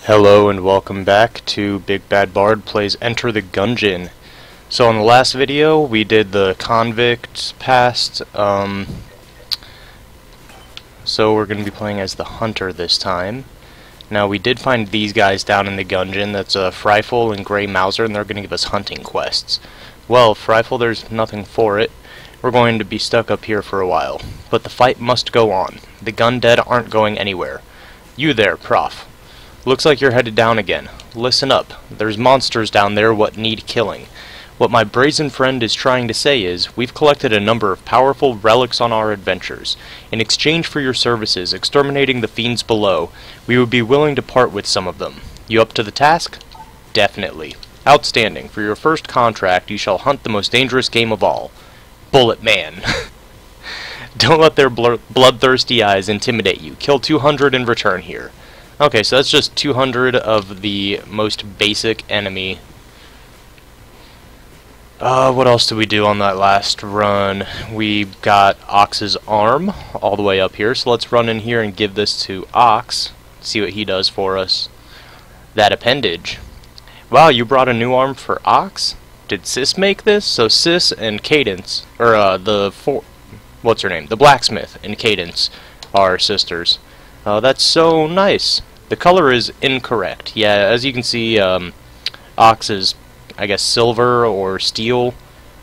Hello and welcome back to Big Bad Bard Plays Enter the Gungeon. So in the last video we did the convict past, so we're going to be playing as the hunter this time. Now we did find these guys down in the Gungeon. That's a Frifle and Grey Mouser, and they're going to give us hunting quests. Well, Frifle, there's nothing for it. We're going to be stuck up here for a while. But the fight must go on. The Gundead aren't going anywhere. You there, Prof. Looks like you're headed down again. Listen up. There's monsters down there what need killing. What my brazen friend is trying to say is, we've collected a number of powerful relics on our adventures. In exchange for your services exterminating the fiends below, we would be willing to part with some of them. You up to the task? Definitely. Outstanding. For your first contract, you shall hunt the most dangerous game of all. Bullet Man. Don't let their bloodthirsty eyes intimidate you. Kill 200 in return here. Okay, so that's just 200 of the most basic enemy. What else did we do on that last run? We got Ox's arm all the way up here, so let's run in here and give this to Ox, see what he does for us. That appendage. Wow, you brought a new arm for Ox? Did Sis make this? So Sis and Cadence, or what's her name? The blacksmith and Cadence are sisters. That's so nice. The color is incorrect. Yeah, as you can see, Ox is, I guess, silver or steel,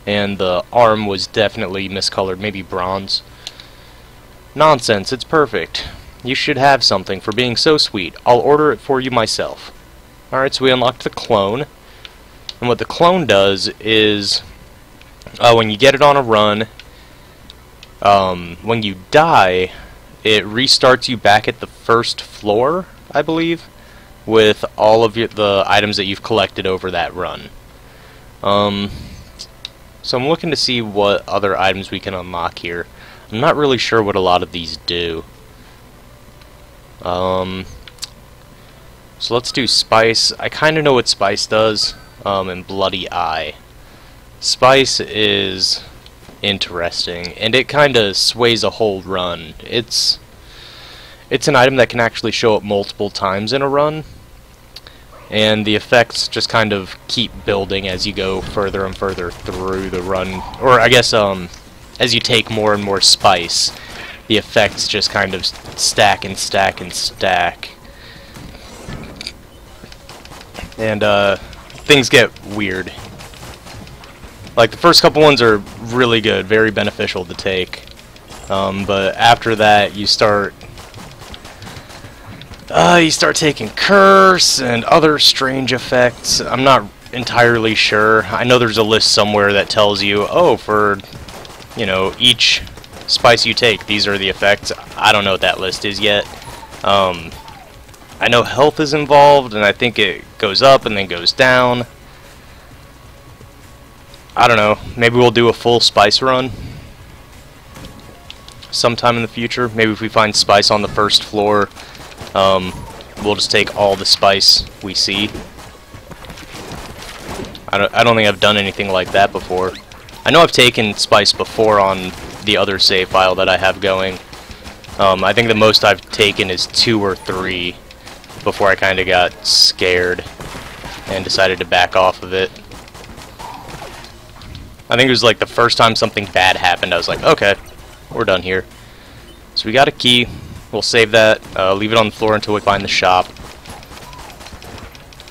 and the arm was definitely miscolored, maybe bronze. Nonsense, it's perfect. You should have something for being so sweet. I'll order it for you myself. Alright, so we unlocked the clone. And what the clone does is, when you get it on a run, when you die, it restarts you back at the first floor, I believe, with all of the items that you've collected over that run. So I'm looking to see what other items we can unlock here. I'm not really sure what a lot of these do. So let's do Spice. I kind of know what Spice does, and Bloody Eye. Spice is interesting, and it kind of sways a whole run. It's an item that can actually show up multiple times in a run, and the effects just kind of keep building as you go further and further through the run. Or I guess as you take more and more spice, the effects just kind of stack and stack and stack, and things get weird. Like, the first couple ones are really good, very beneficial to take, but after that you start taking curse and other strange effects. I'm not entirely sure. I know there's a list somewhere that tells you, oh, for, you know, each spice you take, these are the effects. I don't know what that list is yet. I know health is involved, and I think it goes up and then goes down. I don't know. Maybe we'll do a full spice run sometime in the future. Maybe if we find spice on the first floor, we'll just take all the spice we see. I don't think I've done anything like that before. I know I've taken spice before on the other save file that I have going. I think the most I've taken is 2 or 3 before I kind of got scared and decided to back off of it. I think it was like the first time something bad happened, I was like, okay, we're done here. So we got a key. We'll save that, leave it on the floor until we find the shop.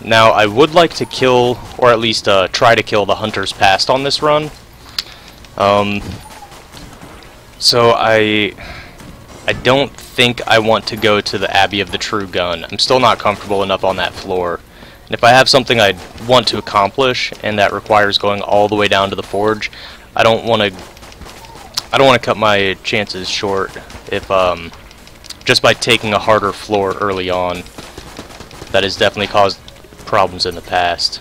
Now, I would like to kill, or at least try to kill the Hunter's Past on this run. So I don't think I want to go to the Abbey of the True Gun. I'm still not comfortable enough on that floor. And if I have something I want to accomplish, and that requires going all the way down to the Forge, I don't want to cut my chances short if just by taking a harder floor early on. That has definitely caused problems in the past.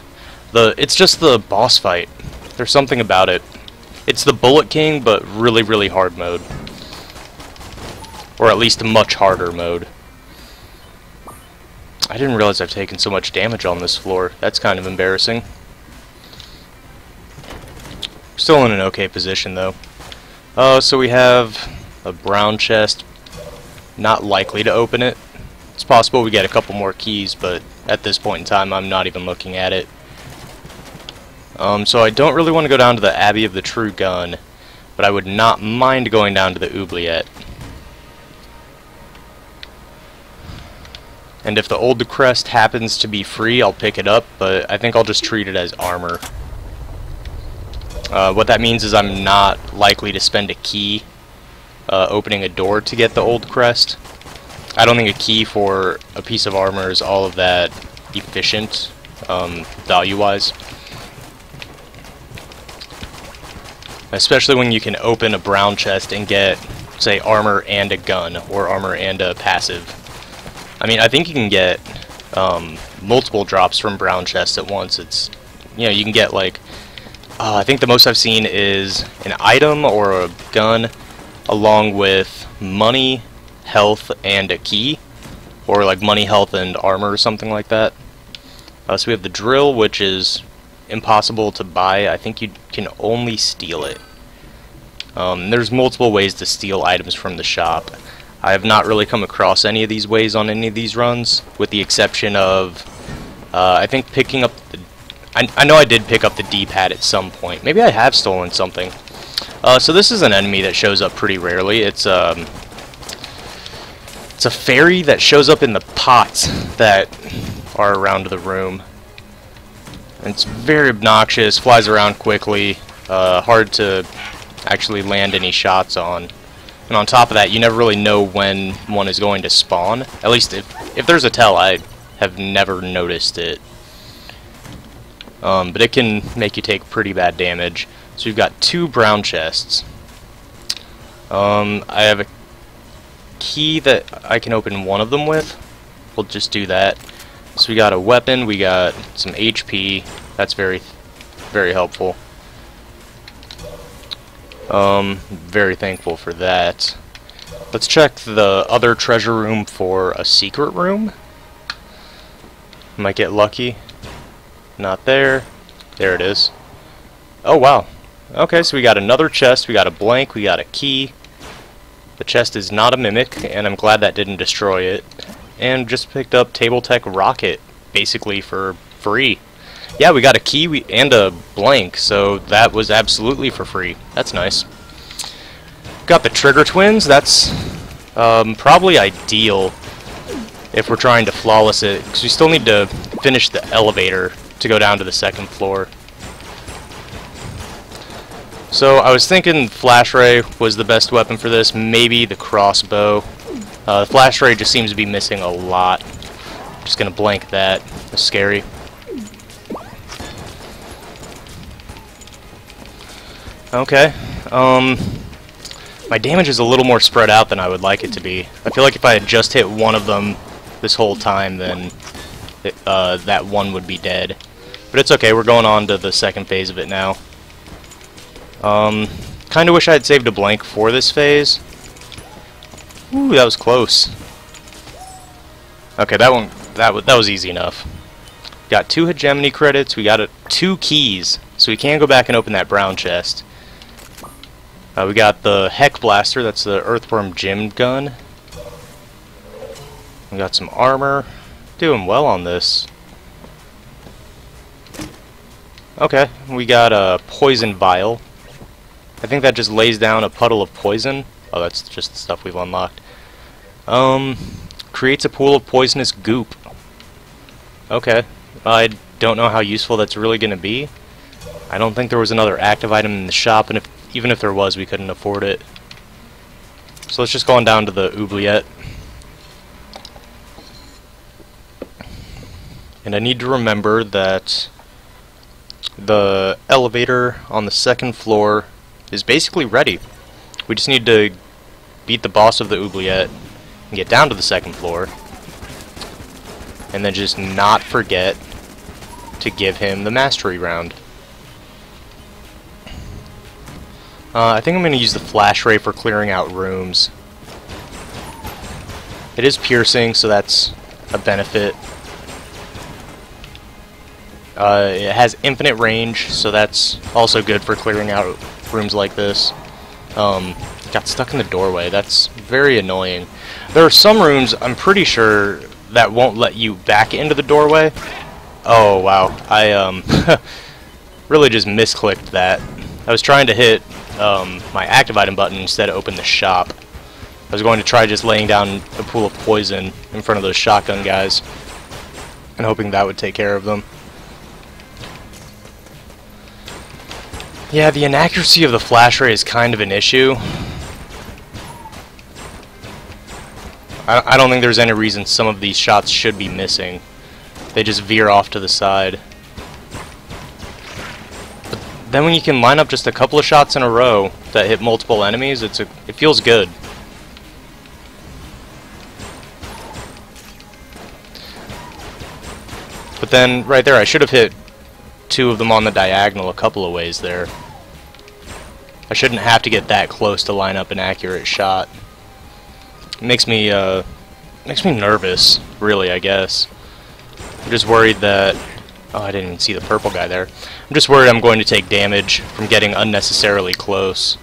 It's just the boss fight. There's something about it. It's the Bullet King, but really, really hard mode. Or at least a much harder mode. I didn't realize I've taken so much damage on this floor. That's kind of embarrassing. Still in an okay position, though. So we have a brown chest. Not likely to open it. It's possible we get a couple more keys, but at this point in time. I'm not even looking at it. So I don't really want to go down to the Abbey of the True Gun, but I would not mind going down to the Oubliette. And if the Old Crest happens to be free, I'll pick it up, but I think I'll just treat it as armor. What that means is I'm not likely to spend a key opening a door to get the Old Crest. I don't think a key for a piece of armor is all of that efficient, value-wise. Especially when you can open a brown chest and get, say, armor and a gun, or armor and a passive. I mean, I think you can get multiple drops from brown chests at once. It's, you know, you can get like, I think the most I've seen is an item or a gun along with money, health, and a key, or like money, health, and armor or something like that. So we have the drill, which is impossible to buy. I think you can only steal it. There's multiple ways to steal items from the shop. I have not really come across any of these ways on any of these runs, with the exception of, I think picking up the... I know I did pick up the D-pad at some point. Maybe I have stolen something. So this is an enemy that shows up pretty rarely. It's a fairy that shows up in the pots that are around the room. And it's very obnoxious, flies around quickly, hard to actually land any shots on. And on top of that, you never really know when one is going to spawn. At least if there's a tell, I have never noticed it. But it can make you take pretty bad damage. So we've got 2 brown chests. I have a key that I can open one of them with. We'll just do that. So we got a weapon, we got some HP. That's very, very helpful. Very thankful for that. Let's check the other treasure room for a secret room. Might get lucky. Not there. There it is. Oh wow. Okay, so we got another chest, we got a blank, we got a key. The chest is not a mimic, and I'm glad that didn't destroy it. And just picked up Table Tech Rocket, basically for free. Yeah, we got a key and a blank, so that was absolutely for free. That's nice. Got the Trigger Twins. That's probably ideal if we're trying to flawless it, because we still need to finish the elevator to go down to the 2nd floor. So I was thinking Flash Ray was the best weapon for this, maybe the crossbow. The Flash Ray just seems to be missing a lot. Just gonna blank that. That's scary. Okay, my damage is a little more spread out than I would like it to be. I feel like if I had just hit one of them this whole time, then that one would be dead. But it's okay, we're going on to the 2nd phase of it now. Kinda wish I had saved a blank for this phase. Ooh, that was close. Okay, that was easy enough. Got 2 hegemony credits, we got 2 keys, so we can go back and open that brown chest. We got the Heck Blaster, that's the Earthworm Jim gun. We got some armor. Doing well on this. Okay, we got a Poison Vial. I think that just lays down a puddle of poison. Oh, that's just the stuff we've unlocked. Creates a pool of poisonous goop. Okay, I don't know how useful that's really going to be. I don't think there was another active item in the shop, and even if there was, we couldn't afford it. So let's just go on down to the Oubliette. And I need to remember that the elevator on the 2nd floor is basically ready. We just need to beat the boss of the Oubliette and get down to the 2nd floor. And then just not forget to give him the mastery round. I think I'm going to use the Flash Ray for clearing out rooms. It is piercing, so that's a benefit. It has infinite range, so that's also good for clearing out rooms like this. Got stuck in the doorway. That's very annoying. There are some rooms, I'm pretty sure, that won't let you back into the doorway. Oh wow, I really just misclicked that. I was trying to hit my active item button instead of open the shop. I was going to try just laying down a pool of poison in front of those shotgun guys and hoping that would take care of them. Yeah, the inaccuracy of the flash ray is kind of an issue. I don't think there's any reason some of these shots should be missing. They just veer off to the side. But then when you can line up just a couple of shots in a row that hit multiple enemies, it feels good. But then, right there, I should have hit two of them on the diagonal a couple of ways there. I shouldn't have to get that close to line up an accurate shot. It makes me nervous, really, I guess. I'm just worried that... Oh, I didn't even see the purple guy there. I'm just worried I'm going to take damage from getting unnecessarily close.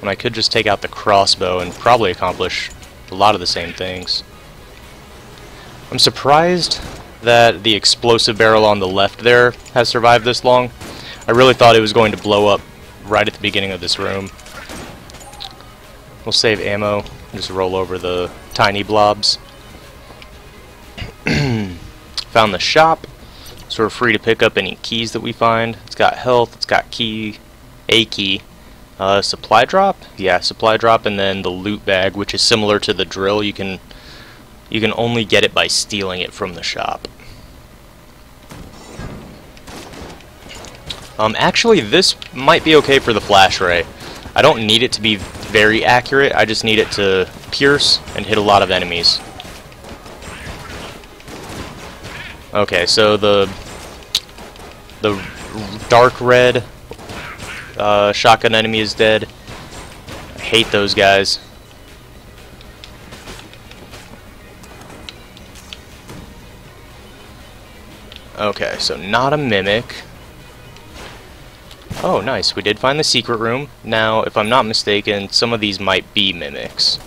When I could just take out the crossbow and probably accomplish a lot of the same things. I'm surprised that the explosive barrel on the left there has survived this long. I really thought it was going to blow up right at the beginning of this room. We'll save ammo, just roll over the tiny blobs. Found the shop, so we're free to pick up any keys that we find. It's got health, it's got a key. Supply drop? Yeah, supply drop, and then the loot bag, which is similar to the drill. You can only get it by stealing it from the shop. Actually, this might be okay for the flash ray. I don't need it to be very accurate, I just need it to pierce and hit a lot of enemies. Okay, so the dark red shotgun enemy is dead. I hate those guys. Okay, so not a mimic. Oh, nice. We did find the secret room. Now, if I'm not mistaken, some of these might be mimics.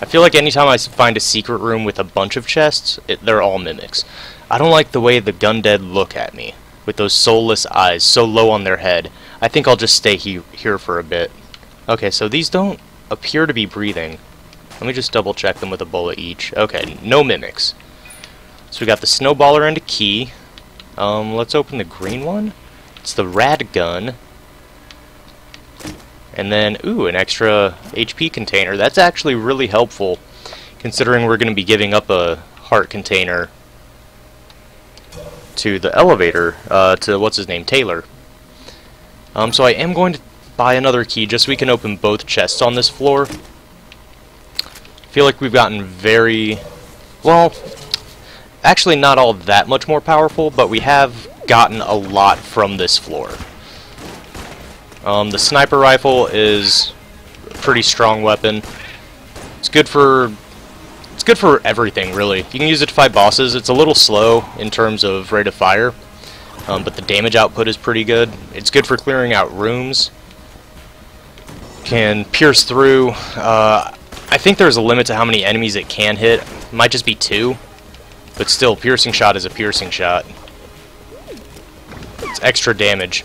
I feel like anytime I find a secret room with a bunch of chests, they're all mimics. I don't like the way the Gundead look at me, with those soulless eyes so low on their head. I think I'll just stay here for a bit. Okay, so these don't appear to be breathing. Let me just double check them with a bullet each. Okay, no mimics. So we got the snowballer and a key. Let's open the green one. It's the rad gun. And then, ooh, an extra HP container. That's actually really helpful, considering we're going to be giving up a heart container to the elevator, to, what's his name, Taylor. So I am going to buy another key just so we can open both chests on this floor. I feel like we've gotten very, well, actually not all that much more powerful, but we have gotten a lot from this floor. The sniper rifle is a pretty strong weapon. It's good for everything, really. You can use it to fight bosses. It's a little slow in terms of rate of fire, but the damage output is pretty good. It's good for clearing out rooms. Can pierce through. I think there's a limit to how many enemies it can hit. It might just be 2. But still, piercing shot is a piercing shot. It's extra damage.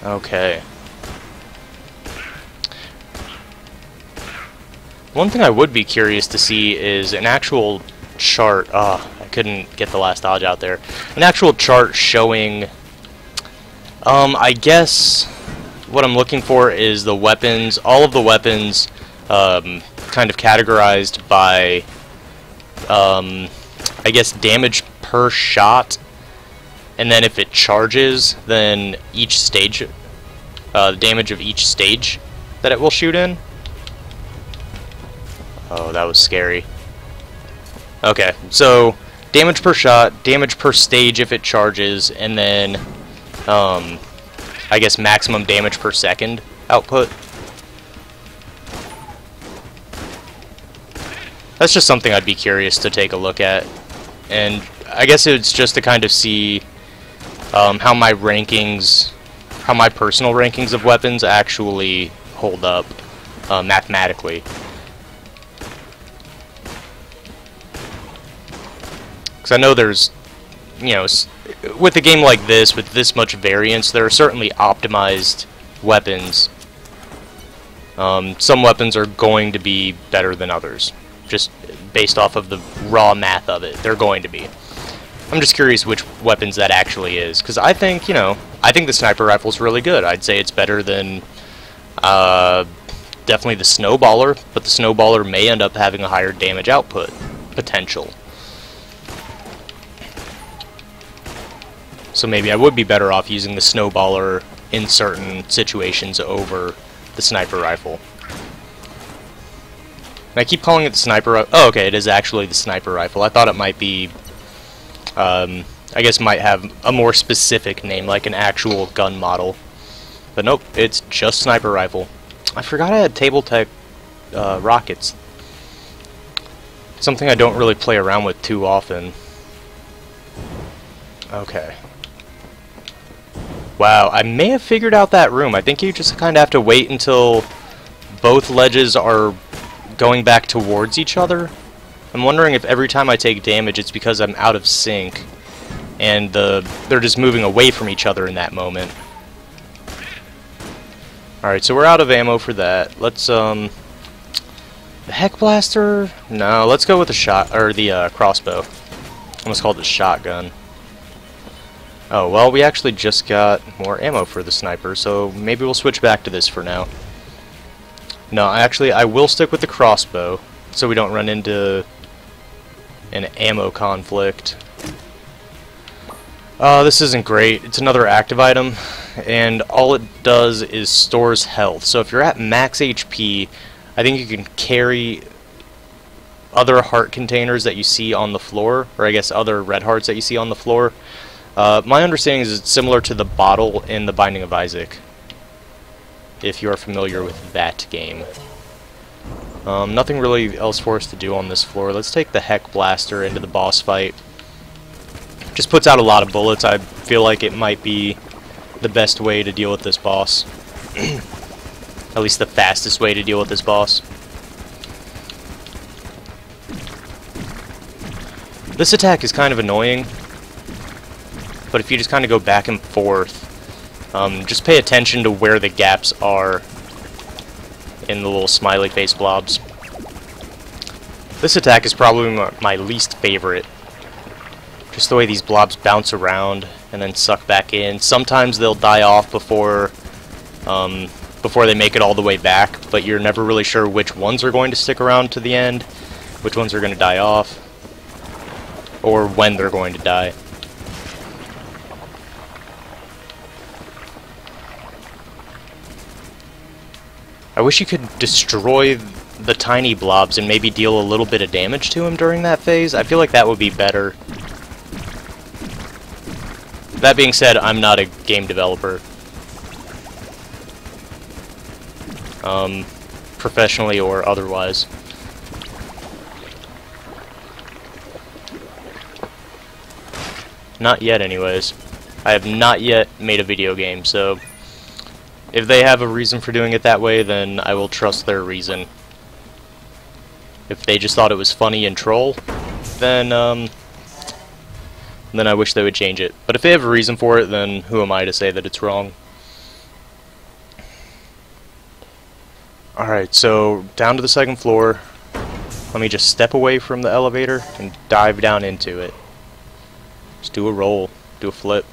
Okay. One thing I would be curious to see is an actual chart. I couldn't get the last dodge out there. An actual chart showing, I guess what I'm looking for is the weapons, all of the weapons, kind of categorized by, I guess, damage per shot, and then if it charges, then each stage, the damage of each stage that it will shoot in. Oh, that was scary. Okay, so damage per shot, damage per stage if it charges, and then, I guess maximum damage per second output. That's just something I'd be curious to take a look at, and I guess it's just to kind of see how my rankings how my personal rankings of weapons actually hold up mathematically. Because I know there's, you know, with a game like this, with this much variance, there are certainly optimized weapons. Some weapons are going to be better than others, just based off of the raw math of it. They're going to be. I'm just curious which weapons that actually is, because I think, you know, I think the sniper rifle's really good. I'd say it's better than definitely the snowballer, but the snowballer may end up having a higher damage output potential. So maybe I would be better off using the snowballer in certain situations over the sniper rifle. And I keep calling it the sniper rifle. Oh, okay, it is actually the sniper rifle. I thought it might be, I guess it might have a more specific name, like an actual gun model. But nope, it's just sniper rifle. I forgot I had Table Tech rockets. Something I don't really play around with too often. Okay. Wow, I may have figured out that room. I think you just kind of have to wait until both ledges are going back towards each other. I'm wondering if every time I take damage it's because I'm out of sync and they're just moving away from each other in that moment. Alright, so we're out of ammo for that. Let's, the Heck Blaster? No, let's go with the shot, or the crossbow. I almost called it the shotgun. Oh, well, we actually just got more ammo for the sniper, so maybe we'll switch back to this for now. No, actually, I will stick with the crossbow, so we don't run into an ammo conflict. This isn't great. It's another active item, and all it does is stores health. So if you're at max HP, I think you can carry other heart containers that you see on the floor, or I guess other red hearts that you see on the floor. My understanding is it's similar to the bottle in The Binding of Isaac, if you're familiar with that game. Nothing really else for us to do on this floor. Let's take the Heck Blaster into the boss fight. Just puts out a lot of bullets. I feel like it might be the best way to deal with this boss. At least the fastest way to deal with this boss. This attack is kind of annoying, but if you just kind of go back and forth, just pay attention to where the gaps are in the little smiley face blobs. This attack is probably my least favorite. Just the way these blobs bounce around and then suck back in. Sometimes they'll die off before they make it all the way back, but you're never really sure which ones are going to stick around to the end, which ones are going to die off, or when they're going to die. I wish you could destroy the tiny blobs and maybe deal a little bit of damage to them during that phase. I feel like that would be better. That being said, I'm not a game developer. Professionally or otherwise. Not yet, anyways. I have not yet made a video game, so if they have a reason for doing it that way, then I will trust their reason. If they just thought it was funny and troll, then I wish they would change it. But if they have a reason for it, then who am I to say that it's wrong? Alright, so down to the second floor. Let me just step away from the elevator and dive down into it. Just do a roll, do a flip.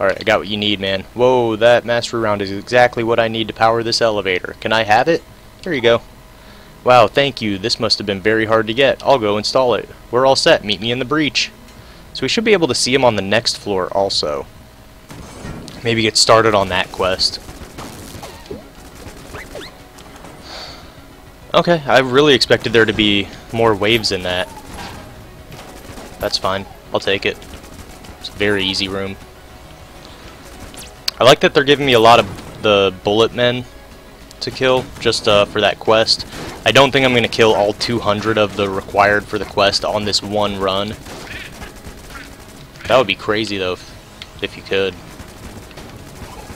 Alright, I got what you need, man. Whoa, that mastery round is exactly what I need to power this elevator. Can I have it? Here you go. Wow, thank you. This must have been very hard to get. I'll go install it. We're all set. Meet me in the breach. So we should be able to see him on the next floor also. Maybe get started on that quest. Okay, I really expected there to be more waves in that. That's fine. I'll take it. It's a very easy room. I like that they're giving me a lot of the bullet men to kill, just for that quest. I don't think I'm going to kill all 200 of the required for the quest on this one run. That would be crazy, though, if you could.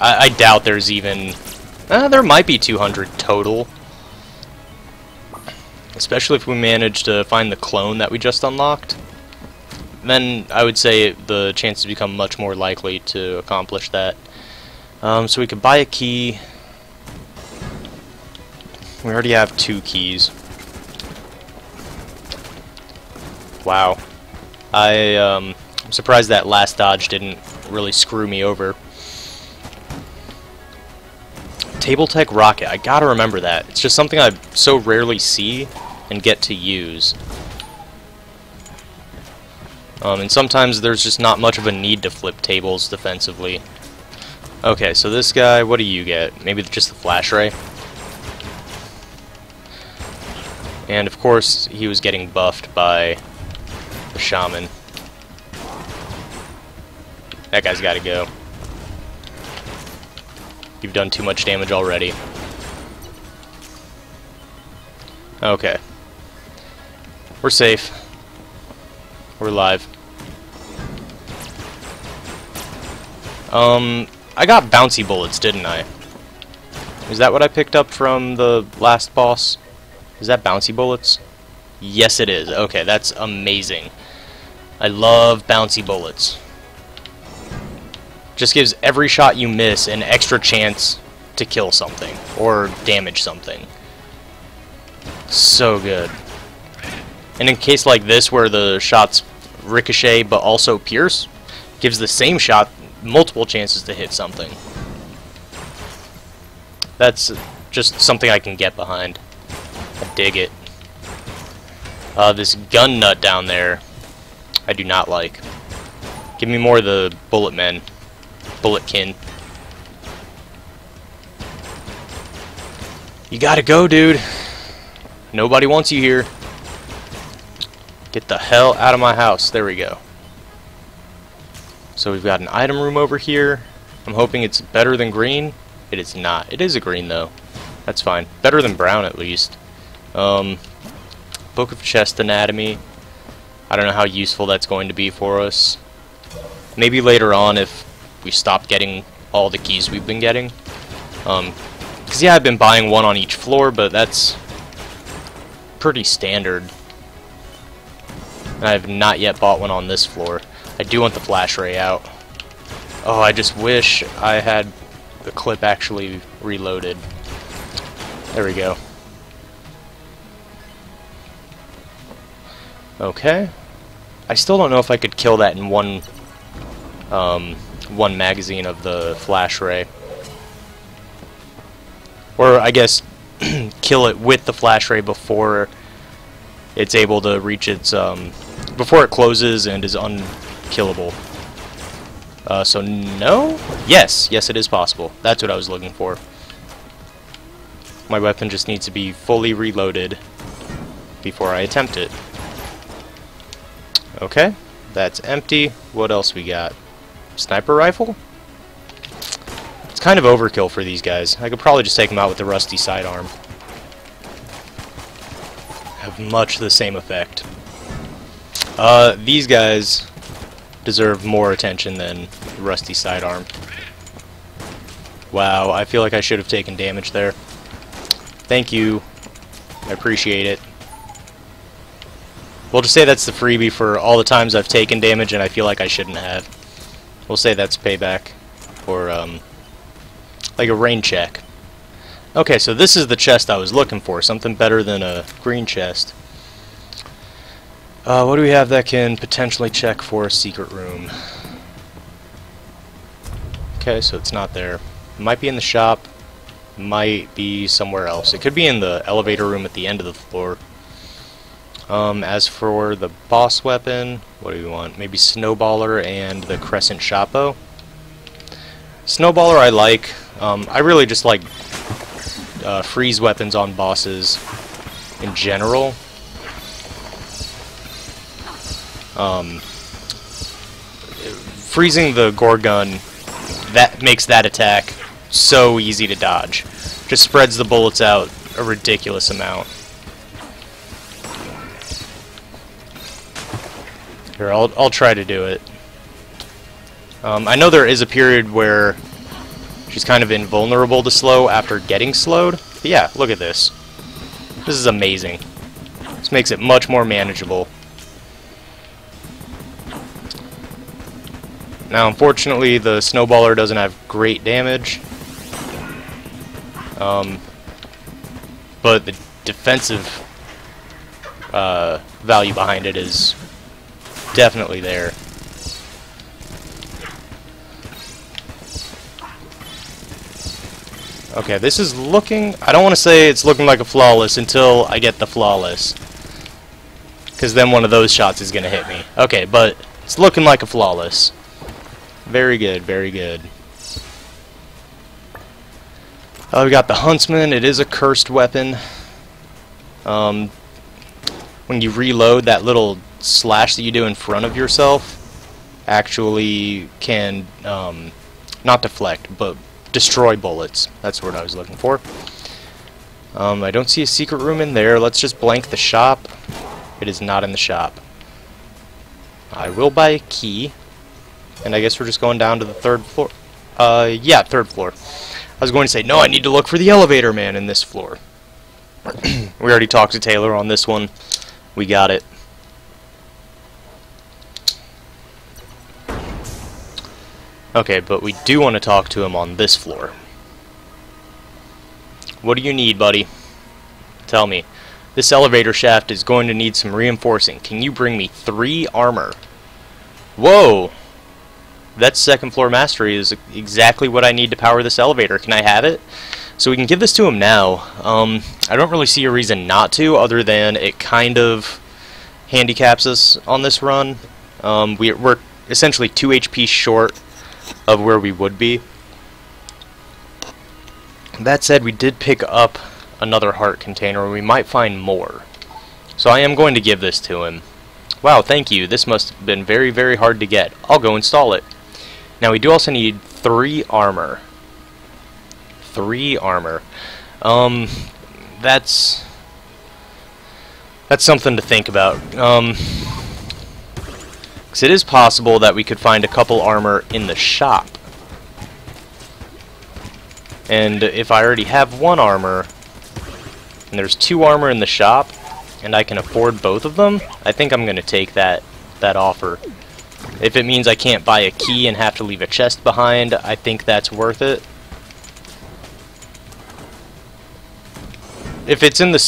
I doubt there's even... there might be 200 total. Especially if we manage to find the clone that we just unlocked. Then I would say the chances become much more likely to accomplish that. So we could buy a key. We already have 2 keys. Wow. I'm surprised that last dodge didn't really screw me over. Table Tech Rocket. I gotta remember that. It's just something I so rarely see and get to use. And sometimes there's just not much of a need to flip tables defensively. Okay, so this guy, what do you get? Maybe just the flash ray? And of course, he was getting buffed by the shaman. That guy's gotta go. You've done too much damage already. Okay. We're safe. We're live. I got bouncy bullets, didn't I? Is that what I picked up from the last boss? Is that bouncy bullets? Yes, it is. Okay, that's amazing. I love bouncy bullets. Just gives every shot you miss an extra chance to kill something or damage something. So good. And in a case like this where the shots ricochet but also pierce, gives the same shot multiple chances to hit something. That's just something I can get behind. I dig it. This gun nut down there, I do not like. Give me more of the bullet men. Bulletkin. You gotta go, dude. Nobody wants you here. Get the hell out of my house. There we go. So we've got an item room over here. I'm hoping it's better than green. It is not. It is a green, though. That's fine. Better than brown, at least. Book of Chest Anatomy. I don't know how useful that's going to be for us. Maybe later on if we stop getting all the keys we've been getting. Because, yeah, I've been buying one on each floor, but that's pretty standard. And I have not yet bought one on this floor. I do want the flash ray out. Oh, I just wish I had the clip actually reloaded. There we go. Okay. I still don't know if I could kill that in one magazine of the flash ray. Or I guess kill it with the flash ray before it's able to reach its before it closes and is unkillable. So no? Yes, it is possible. That's what I was looking for. My weapon just needs to be fully reloaded before I attempt it. Okay, that's empty. What else we got? Sniper rifle? It's kind of overkill for these guys. I could probably just take them out with the rusty sidearm. Have much the same effect. These guys deserve more attention than the rusty sidearm. Wow, I feel like I should have taken damage there. Thank you. I appreciate it. We'll just say that's the freebie for all the times I've taken damage and I feel like I shouldn't have. We'll say that's payback for, like a rain check. Okay, so this is the chest I was looking for. Something better than a green chest. What do we have that can potentially check for a secret room? Okay, so it's not there. It might be in the shop. Might be somewhere else. It could be in the elevator room at the end of the floor. As for the boss weapon, what do we want? Maybe Snowballer and the Crescent Shoppo. Snowballer I like. I really just like freeze weapons on bosses in general. Freezing the Gorgun, that makes that attack so easy to dodge. Just spreads the bullets out a ridiculous amount. Here, I'll try to do it. I know there is a period where She's kind of invulnerable to slow after getting slowed. But yeah, look at this. This is amazing. This makes it much more manageable. Now, unfortunately, the Snowballer doesn't have great damage. But the defensive value behind it is definitely there. Okay, this is looking... I don't want to say it's looking like a flawless until I get the flawless. Because then one of those shots is going to hit me. Okay, but it's looking like a flawless. Very good, very good. We got the Huntsman. It is a cursed weapon. When you reload, that little slash that you do in front of yourself actually can not deflect, but destroy bullets. That's the word I was looking for. I don't see a secret room in there. Let's just blank the shop. It is not in the shop. I will buy a key. And I guess we're just going down to the third floor. Yeah, third floor. I was going to say, no, I need to look for the elevator man in this floor. We already talked to Taylor on this one. We got it. Okay, but we do want to talk to him on this floor. What do you need, buddy? Tell me. This elevator shaft is going to need some reinforcing. Can you bring me 3 armor? Whoa! That second floor mastery is exactly what I need to power this elevator. Can I have it? So we can give this to him now. I don't really see a reason not to, other than it kind of handicaps us on this run. We're essentially 2 HP short of where we would be. That said, we did pick up another heart container, and we might find more. So I am going to give this to him. Wow, thank you. This must have been very, very hard to get. I'll go install it. Now we do also need 3 armor. 3 armor. That's something to think about. 'Cause it is possible that we could find a couple armor in the shop. And if I already have 1 armor, and there's 2 armor in the shop, and I can afford both of them, I think I'm going to take that offer. If it means I can't buy a key and have to leave a chest behind, I think that's worth it. If it's in the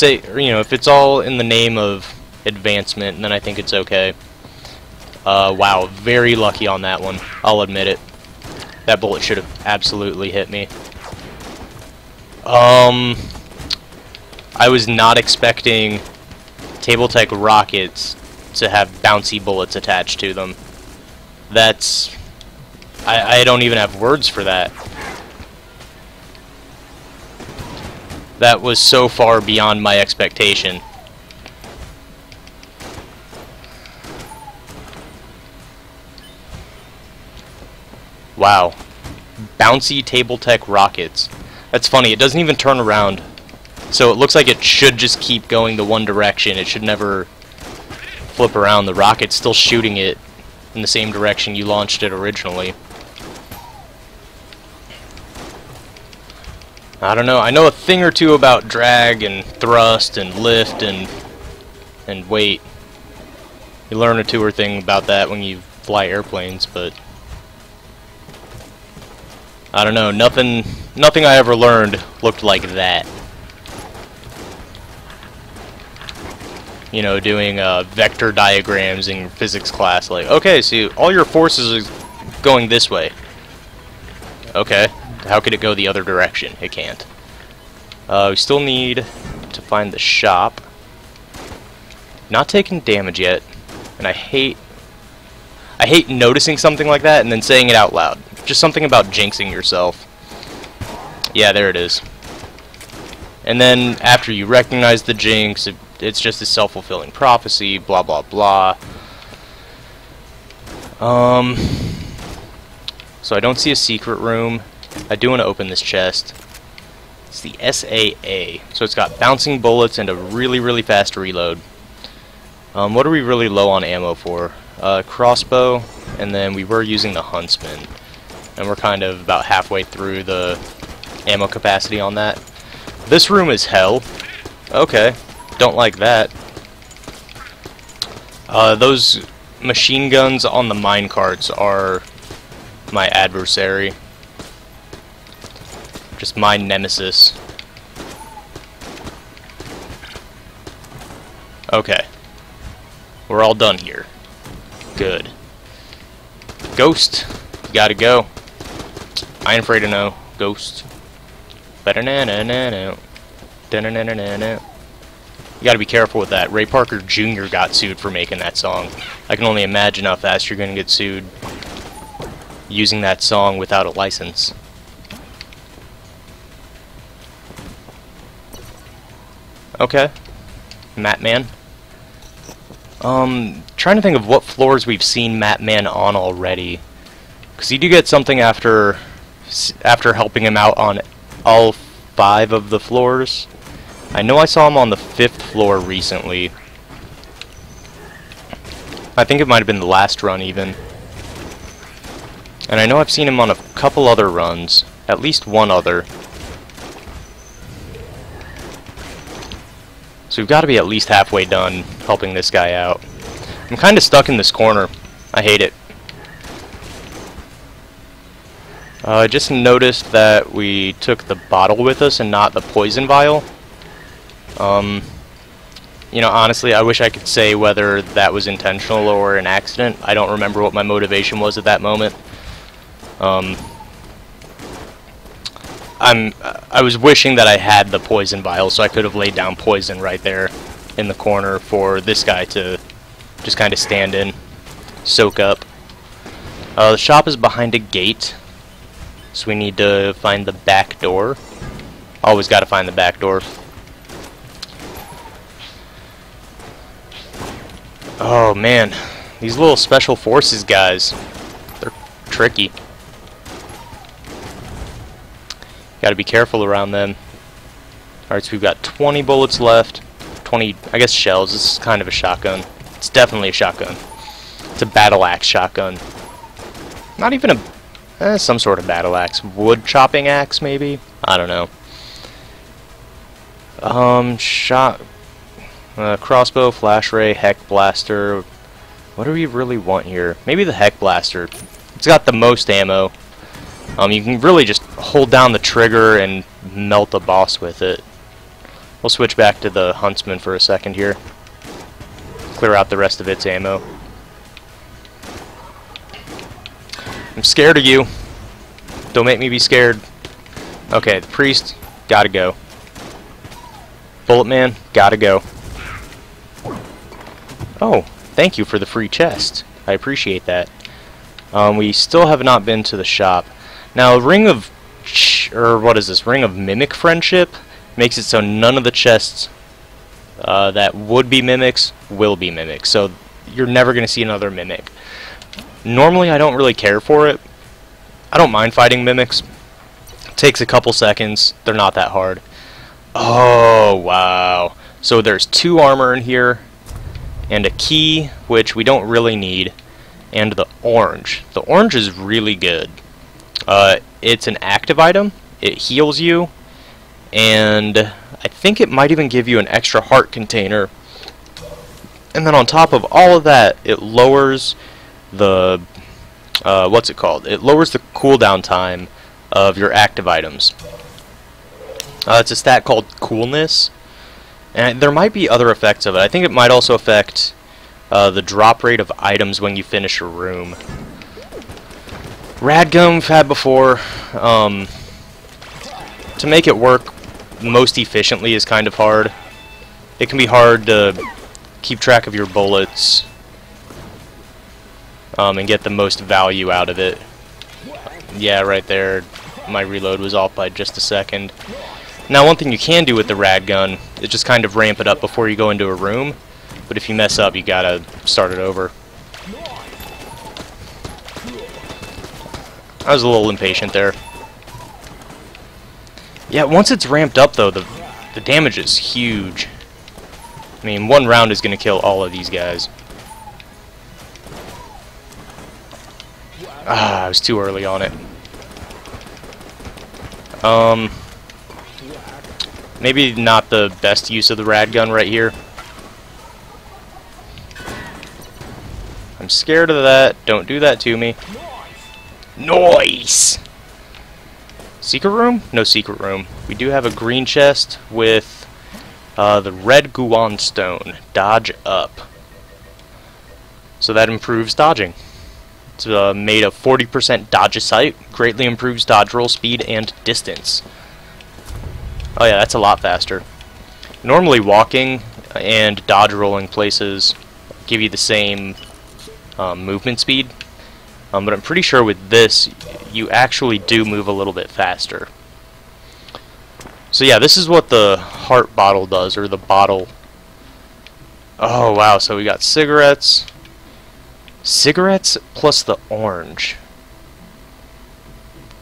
if it's all in the name of advancement, then I think it's okay. Wow, very lucky on that one. I'll admit it. That bullet should have absolutely hit me. I was not expecting Tabletech rockets to have bouncy bullets attached to them. That's... I don't even have words for that. That was so far beyond my expectation. Wow. Bouncy Tabletech rockets. That's funny, it doesn't even turn around. So it looks like it should just keep going the one direction. It should never flip around. The rocket's still shooting it in the same direction you launched it originally. I don't know. I know a thing or two about drag and thrust and lift and weight. You learn a 2 or thing about that when you fly airplanes, but I don't know. Nothing I ever learned looked like that. You know, doing vector diagrams in physics class, like, okay, so all your forces are going this way. Okay, how could it go the other direction? It can't. We still need to find the shop. Not taking damage yet, and I hate noticing something like that and then saying it out loud. Just something about jinxing yourself. Yeah, there it is. And then after you recognize the jinx, it's just a self-fulfilling prophecy, blah blah blah. So I don't see a secret room. I do want to open this chest. It's the SAA. So it's got bouncing bullets and a really, really fast reload. What are we really low on ammo for? Crossbow, and then we were using the Huntsman. and we're kind of about halfway through the ammo capacity on that. This room is hell. Okay, don't like that. Those machine guns on the minecarts are my adversary. Just my nemesis. Okay. We're all done here. Good. Ghost. You gotta go. I ain't afraid of no ghost. Ba-da-na-na-na-na. Da-na-na-na-na-na. You gotta be careful with that. Ray Parker Jr. got sued for making that song. I can only imagine how fast you're gonna get sued using that song without a license. Okay. Matt Man. Trying to think of what floors we've seen Matt Man on already. Because you do get something after helping him out on all 5 of the floors. I know I saw him on the 5th floor recently. I think it might have been the last run even. And I know I've seen him on a couple other runs. At least one other. So we've got to be at least halfway done helping this guy out. I'm kind of stuck in this corner. I hate it. I just noticed that we took the bottle with us and not the poison vial. You know, honestly, I wish I could say whether that was intentional or an accident. I don't remember what my motivation was at that moment. I was wishing that I had the poison vial so I could have laid down poison right there in the corner for this guy to just kind of stand in, soak up. The shop is behind a gate, so we need to find the back door. Always got to find the back door. Oh man, these little special forces guys, they're tricky. Gotta be careful around them. Alright, so we've got 20 bullets left. 20, I guess, shells. This is kind of a shotgun. It's definitely a shotgun. It's a battle axe shotgun. Not even a... some sort of battle axe. Wood chopping axe, maybe? I don't know. Crossbow, flash ray, heck blaster. What do we really want here? Maybe the heck blaster. It's got the most ammo. You can really just hold down the trigger and melt a boss with it. We'll switch back to the Huntsman for a second here. Clear out the rest of its ammo. I'm scared of you. Don't make me be scared. Okay, the priest, gotta go. Bullet Man, gotta go. Oh, thank you for the free chest. I appreciate that. We still have not been to the shop. Now, Ring of Mimic Friendship makes it so none of the chests that would be mimics will be mimics. So you're never going to see another mimic. Normally, I don't really care for it. I don't mind fighting mimics. It takes a couple seconds. They're not that hard. Oh, wow. So there's 2 armor in here, and a key, which we don't really need, and the orange. The orange is really good. It's an active item. It heals you, and I think it might even give you an extra heart container. And then on top of all of that, it lowers the what's it called? It lowers the cooldown time of your active items. It's a stat called Coolness, and there might be other effects of it. I think it might also affect the drop rate of items when you finish a room. Radgun we've had before. To make it work most efficiently is kind of hard. It can be hard to keep track of your bullets and get the most value out of it. Yeah, right there. My reload was off by just a second. Now, one thing you can do with the rad gun is just kind of ramp it up before you go into a room. But if you mess up, you gotta start it over. I was a little impatient there. Yeah, once it's ramped up, though, the damage is huge. I mean, one round is going to kill all of these guys. Ah, I was too early on it. Maybe not the best use of the rad gun right here. I'm scared of that. Don't do that to me. Nice! Secret room? No secret room. We do have a green chest with the red Guan stone. Dodge up. So that improves dodging. It's made of 40% dodge sight. Greatly improves dodge roll speed and distance. Oh yeah, that's a lot faster. Normally walking and dodge rolling places give you the same movement speed. But I'm pretty sure with this, you actually do move a little bit faster. So yeah, this is what the heart bottle does, or the bottle. Oh wow, so we got cigarettes. Cigarettes plus the orange.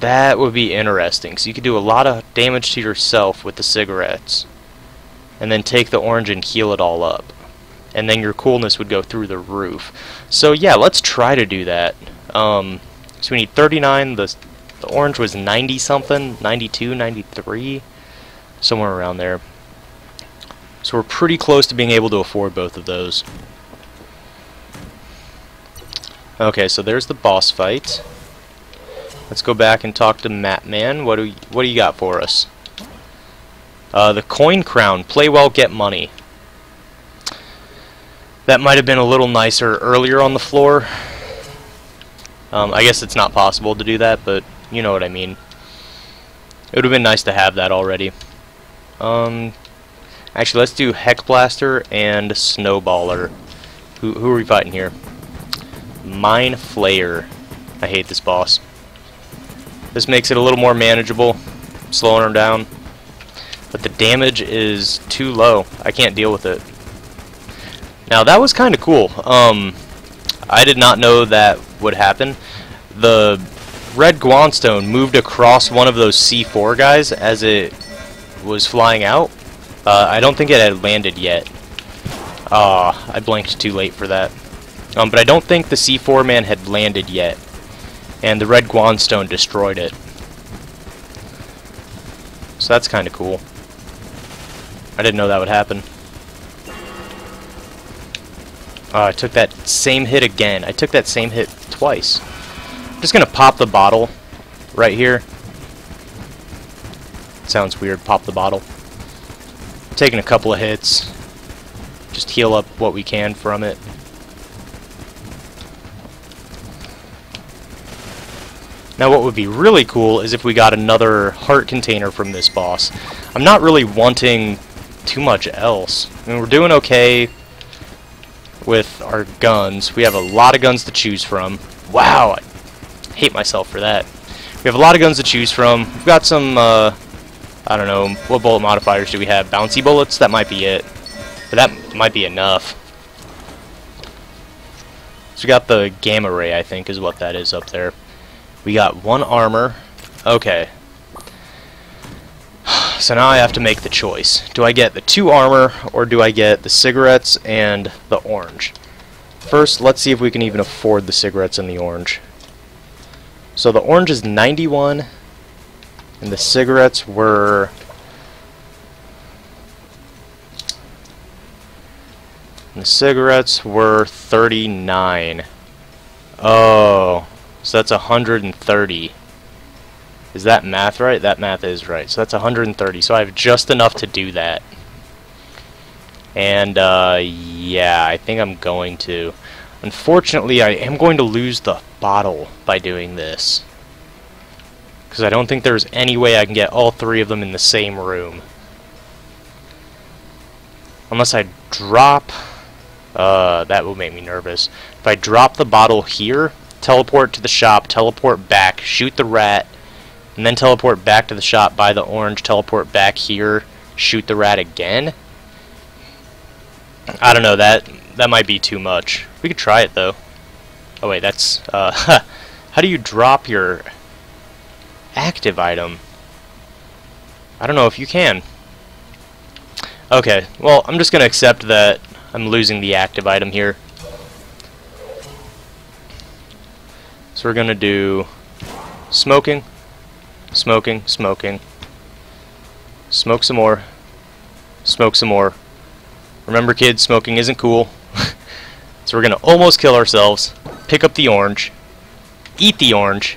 That would be interesting, so you could do a lot of damage to yourself with the cigarettes. And then take the orange and heal it all up. And then your coolness would go through the roof. So yeah, let's try to do that. So we need 39, the orange was 90 something, 92, 93, somewhere around there. So we're pretty close to being able to afford both of those. Okay, so there's the boss fight. Let's go back and talk to Matman. What do you got for us? The coin crown. Play well, get money. That might have been a little nicer earlier on the floor. I guess it's not possible to do that, but you know what I mean. It would have been nice to have that already. Actually, let's do Heck Blaster and Snowballer. Who are we fighting here? Mine Flayer. I hate this boss. This makes it a little more manageable, slowing her down. But the damage is too low. I can't deal with it. Now that was kind of cool. I did not know that would happen. The red Guanstone moved across one of those C4 guys as it was flying out. I don't think it had landed yet. I blinked too late for that. But I don't think the C4 man had landed yet. And the red Guanstone destroyed it. So that's kind of cool. I didn't know that would happen. I took that same hit again. I took that same hit twice. I'm just gonna pop the bottle right here. Sounds weird, pop the bottle. Taking a couple of hits. Just heal up what we can from it. Now what would be really cool is if we got another heart container from this boss. I'm not really wanting too much else. I mean, we're doing okay with our guns. We have a lot of guns to choose from. Wow, I hate myself for that. We have a lot of guns to choose from. We've got some, I don't know, what bullet modifiers do we have? Bouncy bullets? That might be it. But that might be enough. So we got the gamma ray, I think, is what that is up there. We got 1 armor. Okay. So now I have to make the choice. Do I get the 2 armor, or do I get the cigarettes and the orange? First, let's see if we can even afford the cigarettes and the orange. So the orange is 91, and the cigarettes were... And the cigarettes were 39. Oh, so that's 130. Is that math right? That math is right. So that's 130. So I have just enough to do that. And, yeah, I think I'm going to. Unfortunately, I am going to lose the bottle by doing this. Because I don't think there's any way I can get all 3 of them in the same room. Unless I drop... that will make me nervous. If I drop the bottle here, teleport to the shop, teleport back, shoot the rat, and then teleport back to the shop, buy the orange, teleport back here, shoot the rat again? I don't know, that might be too much. We could try it, though. Oh, wait, that's... how do you drop your active item? I don't know if you can. Okay, well, I'm just going to accept that I'm losing the active item here. So we're going to do smoking, smoking, smoking, Smoke some more. Smoke some more. Remember, kids, smoking isn't cool. So we're gonna almost kill ourselves. Pick up the orange. Eat the orange.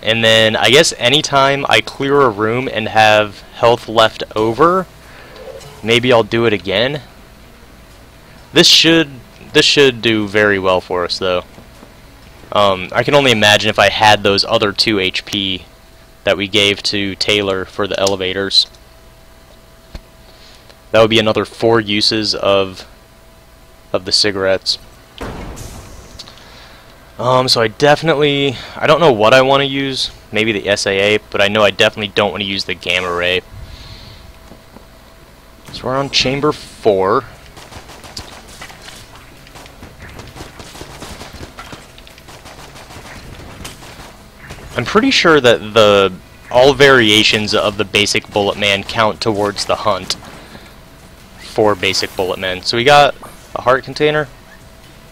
And then, I guess anytime I clear a room and have health left over, maybe I'll do it again. This should do very well for us, though. I can only imagine if I had those other 2 HP that we gave to Taylor for the elevators. That would be another 4 uses of the cigarettes. So I don't know what I want to use. Maybe the SAA, but I know I definitely don't want to use the gamma ray. So we're on chamber 4. I'm pretty sure that all variations of the basic Bullet Man count towards the hunt for basic Bullet Men. So we got a heart container,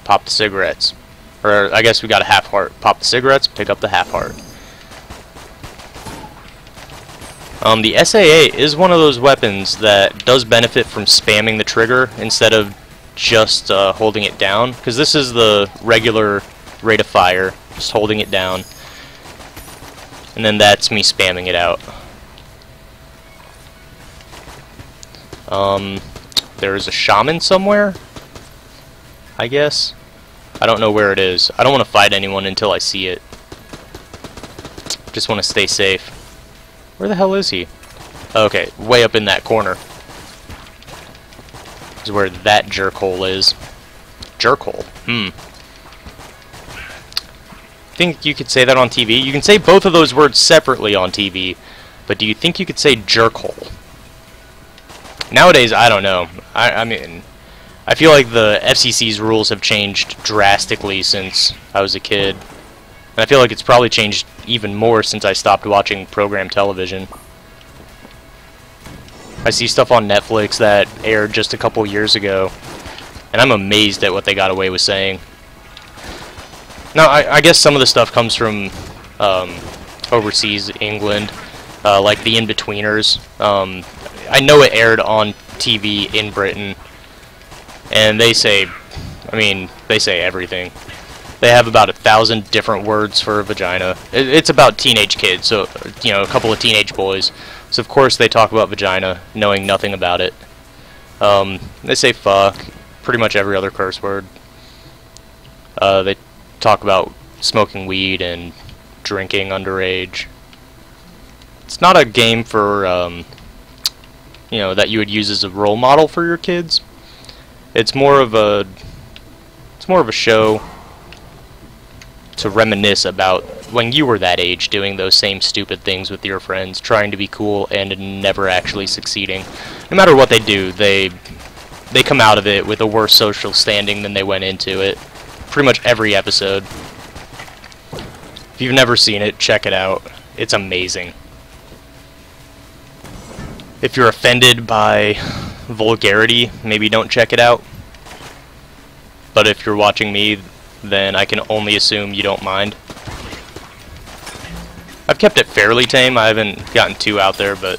pop the cigarettes. Or I guess we got a half heart. Pop the cigarettes, pick up the half heart. The SAA is one of those weapons that does benefit from spamming the trigger instead of just holding it down, because this is the regular rate of fire, just holding it down. And then that's me spamming it out. There's a shaman somewhere, I guess. I don't know where it is. I don't want to fight anyone until I see it. Just want to stay safe. Where the hell is he? Okay, way up in that corner. Is where that jerkhole is. Jerkhole? Think you could say that on TV? You can say both of those words separately on TV, but do you think you could say jerkhole? Nowadays, I don't know. I mean, I feel like the FCC's rules have changed drastically since I was a kid. And I feel like it's probably changed even more since I stopped watching program television. I see stuff on Netflix that aired just a couple years ago, and I'm amazed at what they got away with saying. Now, I guess some of the stuff comes from overseas, England, like the In-Betweeners. I know it aired on TV in Britain, and they say, they say everything. They have about 1,000 different words for a vagina. It's about teenage kids, so, you know, a couple of teenage boys. So, of course, they talk about vagina, knowing nothing about it. They say fuck, pretty much every other curse word. They talk about smoking weed and drinking underage. It's not a game for, you know, that you would use as a role model for your kids. It's more of a show to reminisce about when you were that age, doing those same stupid things with your friends, trying to be cool and never actually succeeding. No matter what they do, they come out of it with a worse social standing than they went into it. Pretty much every episode. If you've never seen it, check it out. It's amazing. If you're offended by vulgarity, maybe don't check it out. But if you're watching me, then I can only assume you don't mind. I've kept it fairly tame. I haven't gotten too out there, but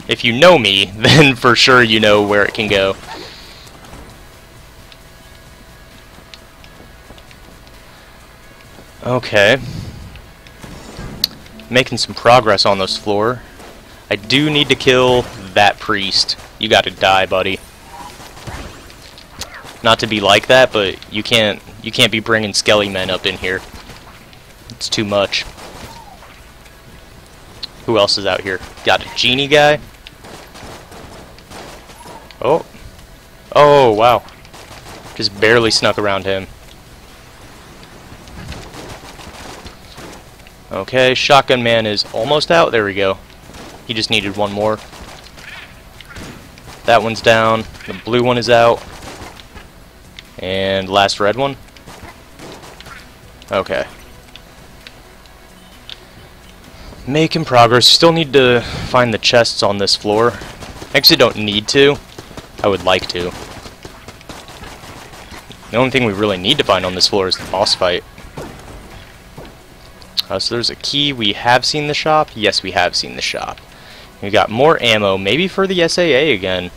if you know me, then for sure you know where it can go. Okay. Making some progress on this floor. I do need to kill that priest. You gotta die, buddy. Not to be like that, but you can't be bringing skelly men up in here. It's too much. Who else is out here? Got a genie guy. Oh. Oh, wow. Just barely snuck around him. Okay, Shotgun Man is almost out. There we go. He just needed one more. That one's down. The blue one is out. And last red one. Okay. Making progress. Still need to find the chests on this floor. Actually don't need to. I would like to. The only thing we really need to find on this floor is the boss fight. So there's a key. We have seen the shop. Yes, we have seen the shop. We got more ammo, maybe for the SAA again.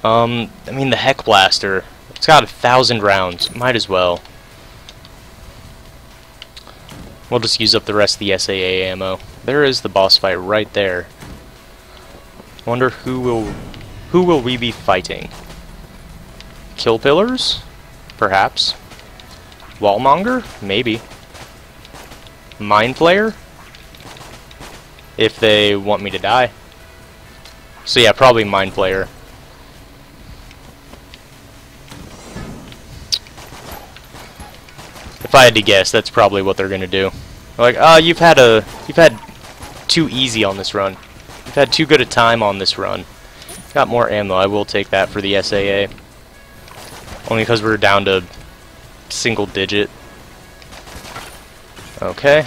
I mean the Heck Blaster. It's got 1,000 rounds. Might as well. We'll just use up the rest of the SAA ammo. There is the boss fight right there. Wonder who will we be fighting? Kill Pillars? Perhaps. Wallmonger? Maybe. Mind Flayer? If they want me to die. So yeah, probably Mind Flayer. If I had to guess, that's probably what they're gonna do. Like, you've had too easy on this run. You've had too good a time on this run. Got more ammo. I will take that for the SAA. Only because we're down to single digit. Okay.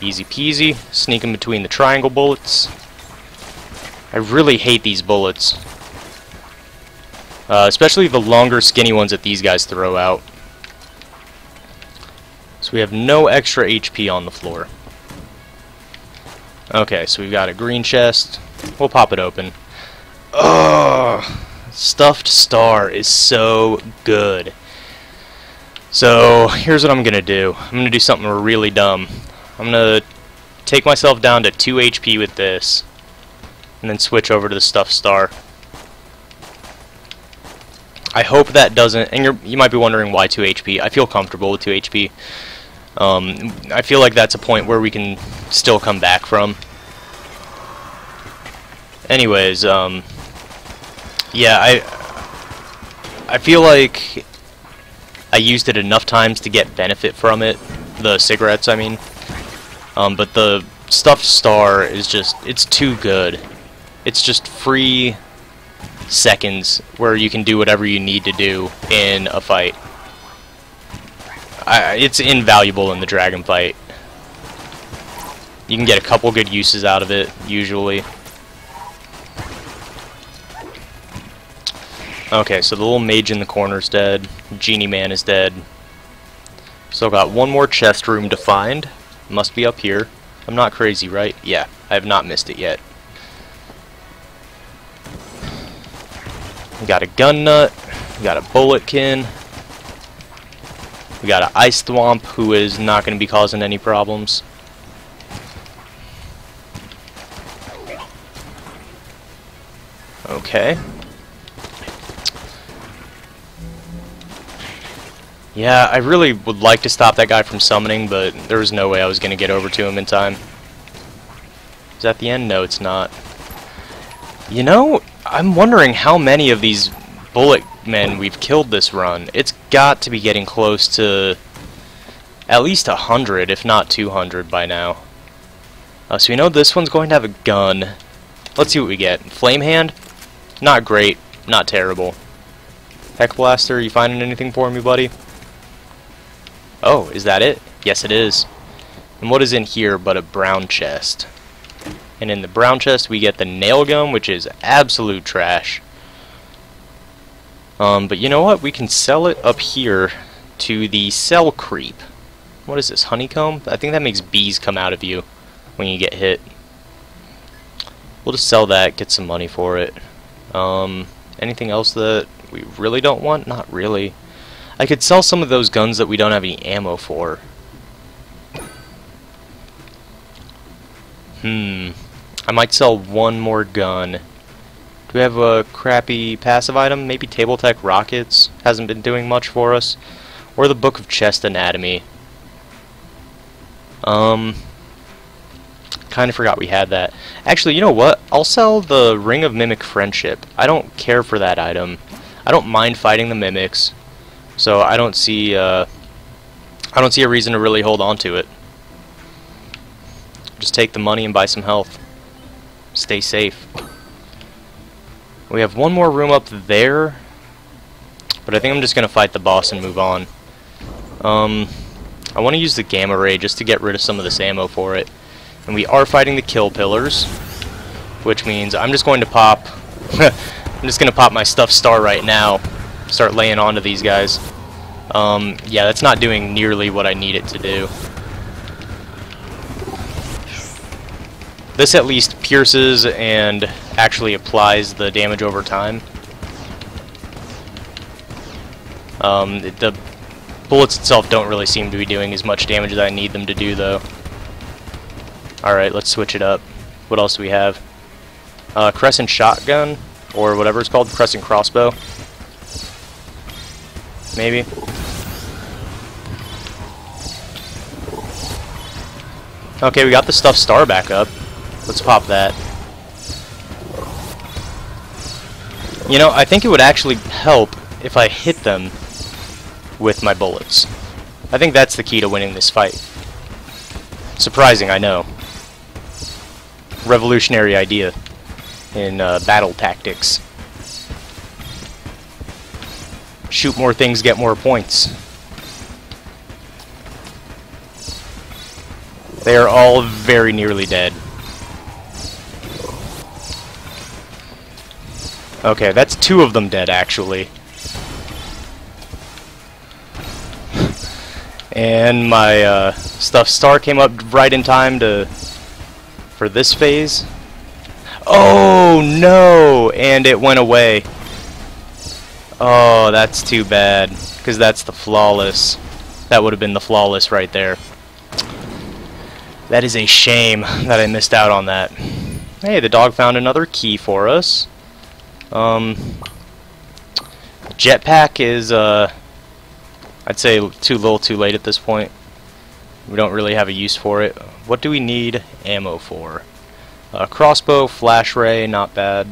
Easy peasy. Sneak in between the triangle bullets. I really hate these bullets. Especially the longer, skinny ones that these guys throw out. So we have no extra HP on the floor. Okay, so we've got a green chest. We'll pop it open. Ugh! Stuffed Star is so good. So, here's what I'm gonna do. I'm gonna do something really dumb. I'm gonna take myself down to 2 HP with this, and then switch over to the Stuffed Star. I hope that doesn't, and you might be wondering why 2 HP. I feel comfortable with 2 HP. I feel like that's a point where we can still come back from. Anyways, yeah, I feel like I used it enough times to get benefit from it, the cigarettes, I mean. But the Stuffed Star is just, it's too good. It's just free seconds where you can do whatever you need to do in a fight. It's invaluable in the dragon fight. You can get a couple good uses out of it, usually. Okay, so the little mage in the corner's dead. Genie Man is dead. Still got one more chest room to find. Must be up here. I'm not crazy, right? Yeah, I have not missed it yet. We got a gun nut. We got a bulletkin. We got an ice thwomp who is not going to be causing any problems. Okay. Yeah, I really would like to stop that guy from summoning, but there was no way I was going to get over to him in time. Is that the end? No, it's not. You know, I'm wondering how many of these bullet men we've killed this run. It's got to be getting close to at least 100, if not 200 by now. So we know this one's going to have a gun. Let's see what we get. Flame Hand? Not great, not terrible. Heck Blaster, you finding anything for me, buddy? Oh, is that it? Yes, it is. And what is in here but a brown chest? And in the brown chest we get the nail gun, which is absolute trash. But you know what? We can sell it up here to the Cell Creep. What is this, honeycomb? I think that makes bees come out of you when you get hit. We'll just sell that, get some money for it. Anything else that we really don't want? Not really. I could sell some of those guns that we don't have any ammo for. I might sell one more gun. Do we have a crappy passive item? Maybe Table Tech Rockets hasn't been doing much for us. Or the Book of Chest Anatomy. Kind of forgot we had that. Actually, you know what? I'll sell the Ring of Mimic Friendship. I don't care for that item. I don't mind fighting the mimics. So I don't see a reason to really hold on to it. Just take the money and buy some health. Stay safe. We have one more room up there, but I think I'm just gonna fight the boss and move on. I want to use the Gamma Ray just to get rid of some of this ammo for it. And we are fighting the Kill Pillars, which means I'm just going to pop. I'm just gonna pop my Stuffed Star right now. Start laying onto these guys. Yeah, that's not doing nearly what I need it to do. This at least pierces and actually applies the damage over time. The bullets itself don't really seem to be doing as much damage as I need them to do, though. Alright, let's switch it up. What else do we have? Crescent shotgun, or whatever it's called, crescent crossbow. Maybe. Okay, we got the stuffed star back up. Let's pop that. You know, I think it would actually help if I hit them with my bullets. I think that's the key to winning this fight. Surprising, I know. Revolutionary idea in battle tactics. Shoot more things, get more points. They are all very nearly dead. Okay, that's 2 of them dead, actually. And my stuffed star came up right in time for this phase. Oh no! And it went away. Oh, that's too bad, because that's the flawless. That would have been the flawless right there. That is a shame that I missed out on that. Hey, the dog found another key for us. Jetpack is, I'd say too little too late at this point. We don't really have a use for it. What do we need ammo for? Crossbow, flash ray, not bad.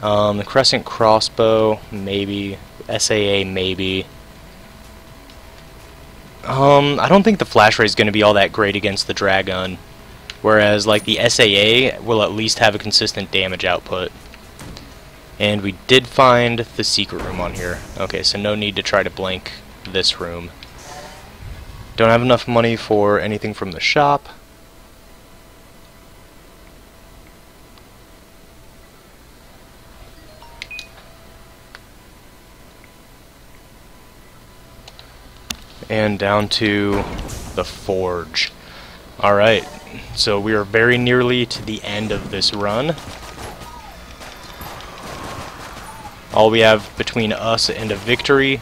The crescent crossbow, maybe. SAA, maybe. I don't think the flash ray is going to be all that great against the Dragun. Whereas, like, the SAA will at least have a consistent damage output. And we did find the secret room on here. Okay, so no need to try to blank this room. Don't have enough money for anything from the shop. And down to the forge. Alright, so we are very nearly to the end of this run. All we have between us and a victory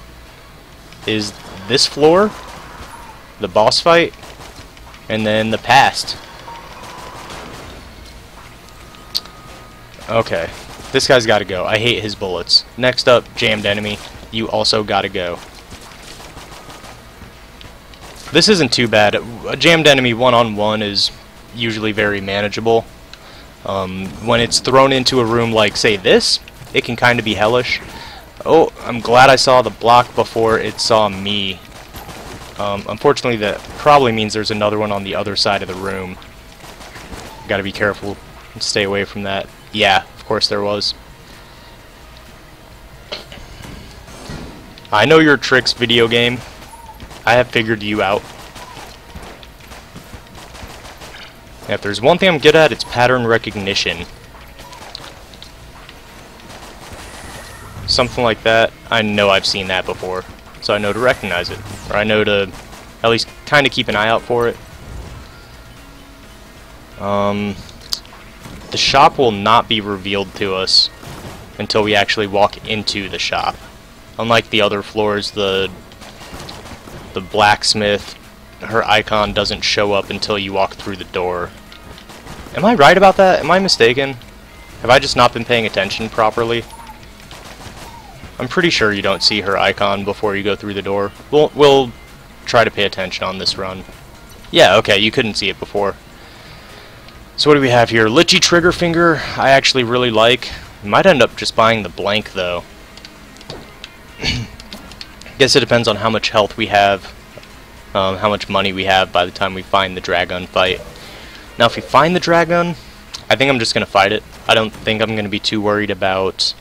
is this floor, the boss fight, and then the past. Okay, this guy's gotta go. I hate his bullets. Next up, jammed enemy. You also gotta go. This isn't too bad. A jammed enemy one-on-one is usually very manageable. When it's thrown into a room like, say, this, it can kind of be hellish. Oh, I'm glad I saw the block before it saw me. Unfortunately, that probably means there's another one on the other side of the room. Gotta be careful and stay away from that. Yeah, of course there was. I know your tricks, video game. I have figured you out. If there's one thing I'm good at, it's pattern recognition. Something like that, I know I've seen that before, so I know to recognize it. Or I know to at least kind of keep an eye out for it. The shop will not be revealed to us until we actually walk into the shop. Unlike the other floors, the blacksmith, her icon doesn't show up until you walk through the door. Am I right about that? Am I mistaken? Have I just not been paying attention properly? I'm pretty sure you don't see her icon before you go through the door. We'll try to pay attention on this run. Yeah, okay, you couldn't see it before. So what do we have here? Lichy Trigger Finger, I actually really like. Might end up just buying the blank, though. Guess it depends on how much health we have, how much money we have by the time we find the Dragun fight. Now, if we find the Dragun, I think I'm just going to fight it. I don't think I'm going to be too worried about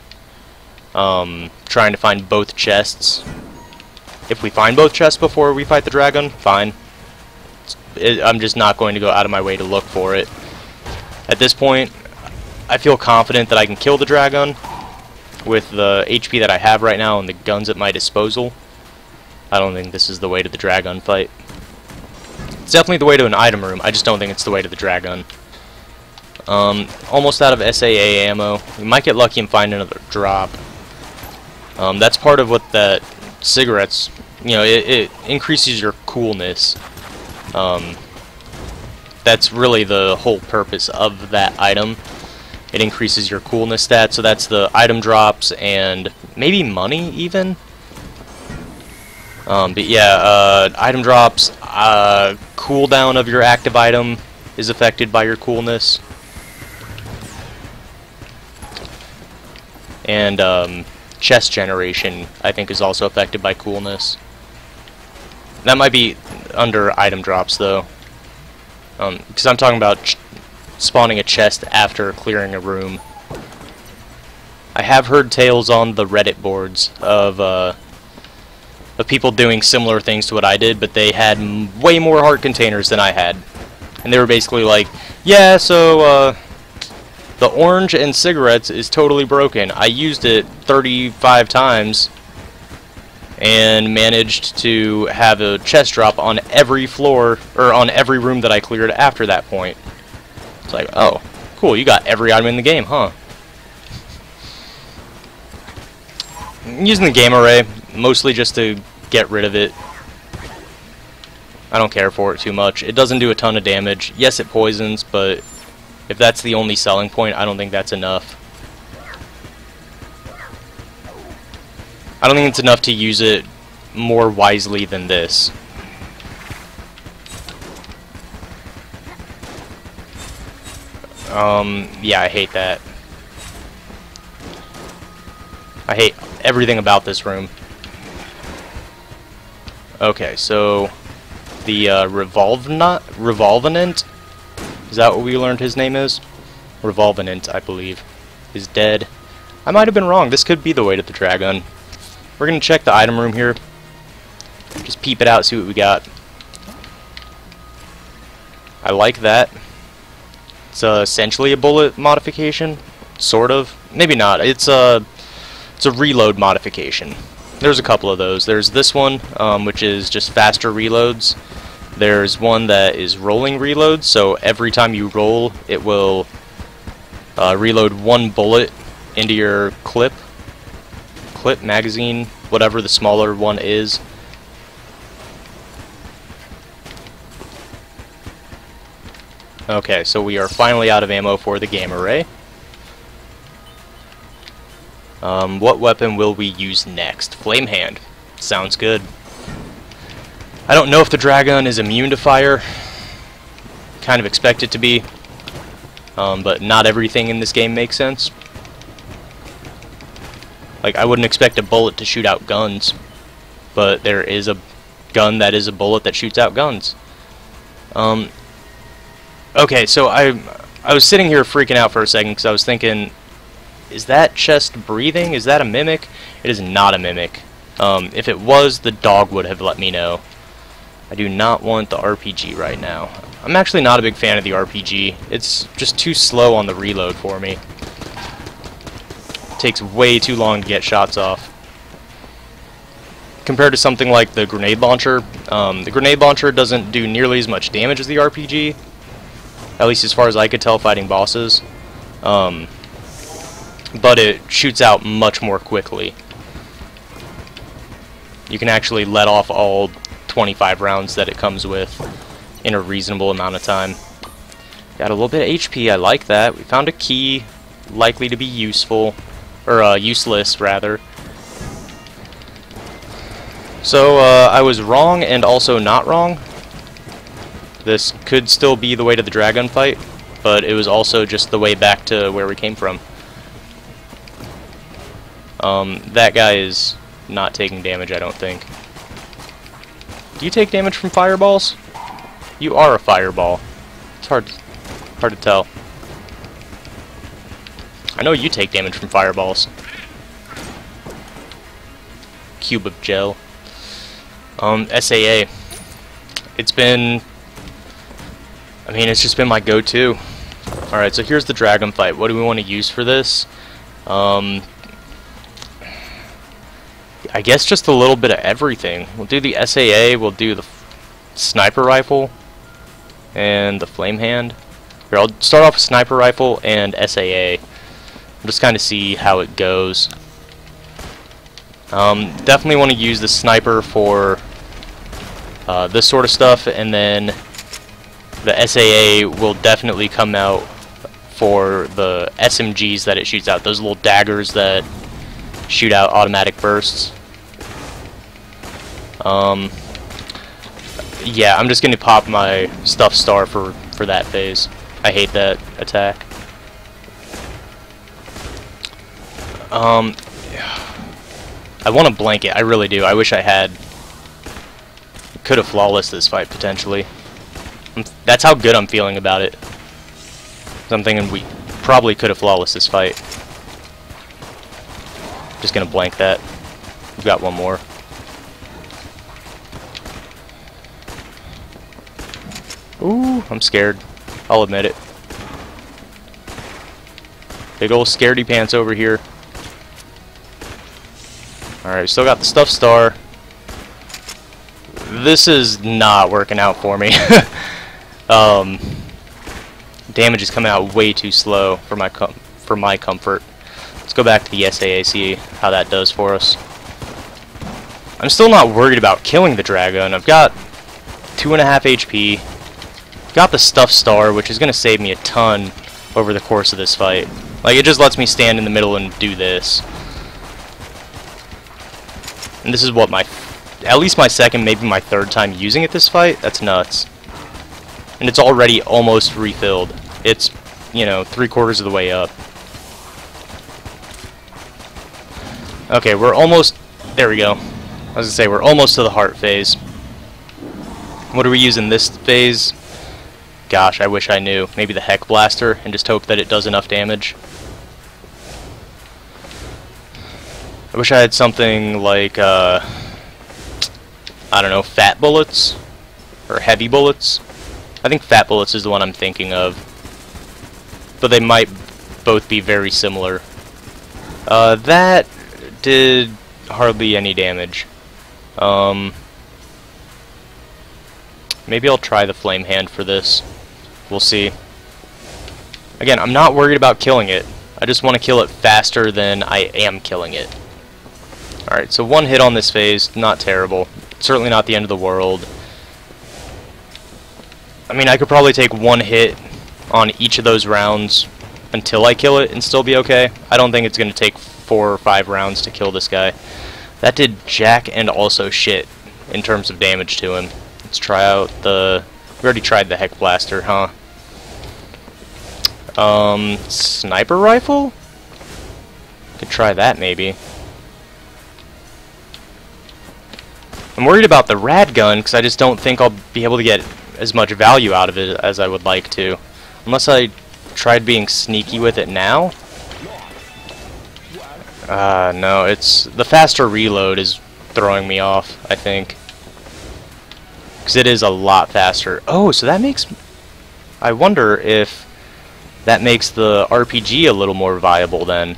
trying to find both chests. If we find both chests before we fight the Dragun, fine. I'm just not going to go out of my way to look for it. At this point, I feel confident that I can kill the Dragun. with the HP that I have right now and the guns at my disposal, I don't think this is the way to the Dragun fight. It's definitely the way to an item room, I just don't think it's the way to the Dragun. Almost out of SAA ammo. We might get lucky and find another drop. That's part of what that cigarettes, you know, it increases your coolness. That's really the whole purpose of that item. It increases your coolness stat, so that's the item drops and maybe money even. But yeah, item drops, cooldown of your active item is affected by your coolness. And chest generation, I think, is also affected by coolness. That might be under item drops, though. Because I'm talking about spawning a chest after clearing a room. I have heard tales on the Reddit boards of people doing similar things to what I did, but they had way more heart containers than I had. And they were basically like, yeah, so, the orange and cigarettes is totally broken. I used it 35 times and managed to have a chest drop on every floor, or on every room that I cleared after that point. It's like, oh, cool, you got every item in the game, huh? I'm using the Gamma Ray, mostly just to get rid of it. I don't care for it too much. It doesn't do a ton of damage. Yes, it poisons, but if that's the only selling point, I don't think that's enough. I don't think it's enough to use it more wisely than this. Yeah, I hate that. I hate everything about this room. Okay, so the Revolvenant, is that what we learned his name is? Revolvenant, I believe, is dead. I might have been wrong. This could be the way to the Dragun. We're gonna check the item room here. Just peep it out, see what we got. I like that. It's essentially a bullet modification, sort of. Maybe not. It's a reload modification. There's a couple of those. There's this one, which is just faster reloads. There's one that is rolling reloads, so every time you roll, it will reload one bullet into your clip magazine, whatever the smaller one is. Okay, so we are finally out of ammo for the Gamma Ray. What weapon will we use next? Flame Hand. Sounds good. I don't know if the Dragun is immune to fire. Kind of expect it to be. But not everything in this game makes sense. Like, I wouldn't expect a bullet to shoot out guns. But there is a gun that is a bullet that shoots out guns. Okay, so I was sitting here freaking out for a second because I was thinking, is that chest breathing? Is that a mimic? It is not a mimic. If it was, the dog would have let me know. I do not want the RPG right now. I'm actually not a big fan of the RPG. It's just too slow on the reload for me. It takes way too long to get shots off. Compared to something like the grenade launcher doesn't do nearly as much damage as the RPG. At least as far as I could tell fighting bosses. But it shoots out much more quickly. You can actually let off all 25 rounds that it comes with in a reasonable amount of time. Got a little bit of HP, I like that. We found a key, likely to be useful, or useless rather. So I was wrong and also not wrong. This could still be the way to the Dragun fight, but it was also just the way back to where we came from. That guy is not taking damage, I don't think. Do you take damage from fireballs? You are a fireball. It's hard to tell. I know you take damage from fireballs. Cube of gel. SAA. It's been... I mean, it's just been my go-to. Alright, so here's the Dragun fight. What do we want to use for this? I guess just a little bit of everything. We'll do the SAA, we'll do the sniper rifle, and the flame hand. Here, I'll start off with sniper rifle and SAA. Just kind of see how it goes. Definitely want to use the sniper for this sort of stuff, and then the SAA will definitely come out for the SMGs that it shoots out. Those little daggers that shoot out automatic bursts. Yeah, I'm just gonna pop my stuff star for that phase. I hate that attack. I want a blanket. I really do. I wish I had. Could have flawless this fight potentially. That's how good I'm feeling about it. I'm thinking we probably could have flawless this fight. Just gonna blank that. We've got one more. Ooh, I'm scared. I'll admit it. Big ol' scaredy pants over here. Alright, still got the stuff star. This is not working out for me. Damage is coming out way too slow for my comfort. Let's go back to the SAA, see how that does for us. I'm still not worried about killing the Dragon. I've got 2.5 HP. Got the stuff star, which is going to save me a ton over the course of this fight. Like, it just lets me stand in the middle and do this. And this is what at least my second, maybe my third time using it this fight. That's nuts. And it's already almost refilled. It's, you know, 3/4 of the way up. Okay, we're almost, there we go. I was gonna say, we're almost to the heart phase. What are we using this phase? Gosh, I wish I knew. Maybe the Heck Blaster, and just hope that it does enough damage. I wish I had something like, I don't know, fat bullets? Or heavy bullets? I think fat bullets is the one I'm thinking of. But they might both be very similar. That did hardly any damage. Maybe I'll try the flame hand for this. We'll see. Again, I'm not worried about killing it. I just want to kill it faster than I am killing it. Alright, so one hit on this phase, not terrible. Certainly not the end of the world. I mean, I could probably take one hit on each of those rounds until I kill it and still be okay. I don't think it's going to take 4 or 5 rounds to kill this guy. That did jack and also shit in terms of damage to him. Let's try out the... We already tried the Heck Blaster, huh? Sniper rifle? Could try that maybe. I'm worried about the rad gun because I just don't think I'll be able to get as much value out of it as I would like to. Unless I tried being sneaky with it now. No, it's... The faster reload is throwing me off, I think. Because it is a lot faster. Oh, so that makes... I wonder if that makes the RPG a little more viable then.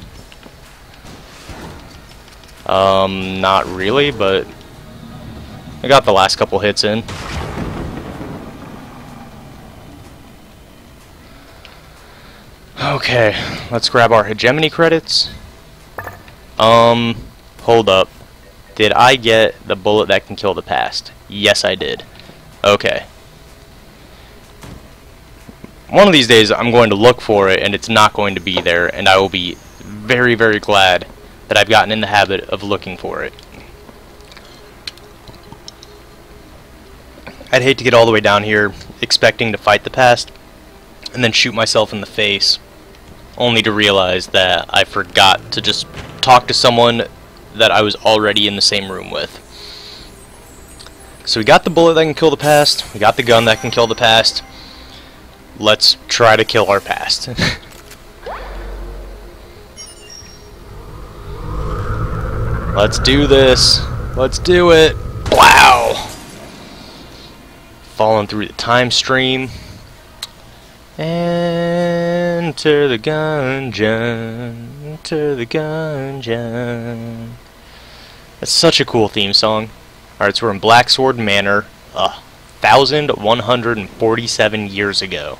Not really, but I got the last couple hits in. Okay, let's grab our hegemony credits. Hold up. Did I get the bullet that can kill the past? Yes, I did. Okay. One of these days I'm going to look for it and it's not going to be there, and I will be very, very glad that I've gotten in the habit of looking for it. I'd hate to get all the way down here expecting to fight the past and then shoot myself in the face only to realize that I forgot to just talk to someone that I was already in the same room with. So we got the bullet that can kill the past, we got the gun that can kill the past. Let's try to kill our past. Let's do this. Let's do it. Wow! Falling through the time stream. Enter the gungeon. Enter the gungeon. That's such a cool theme song. Alright, so we're in Blacksword Manor, 1,147 years ago.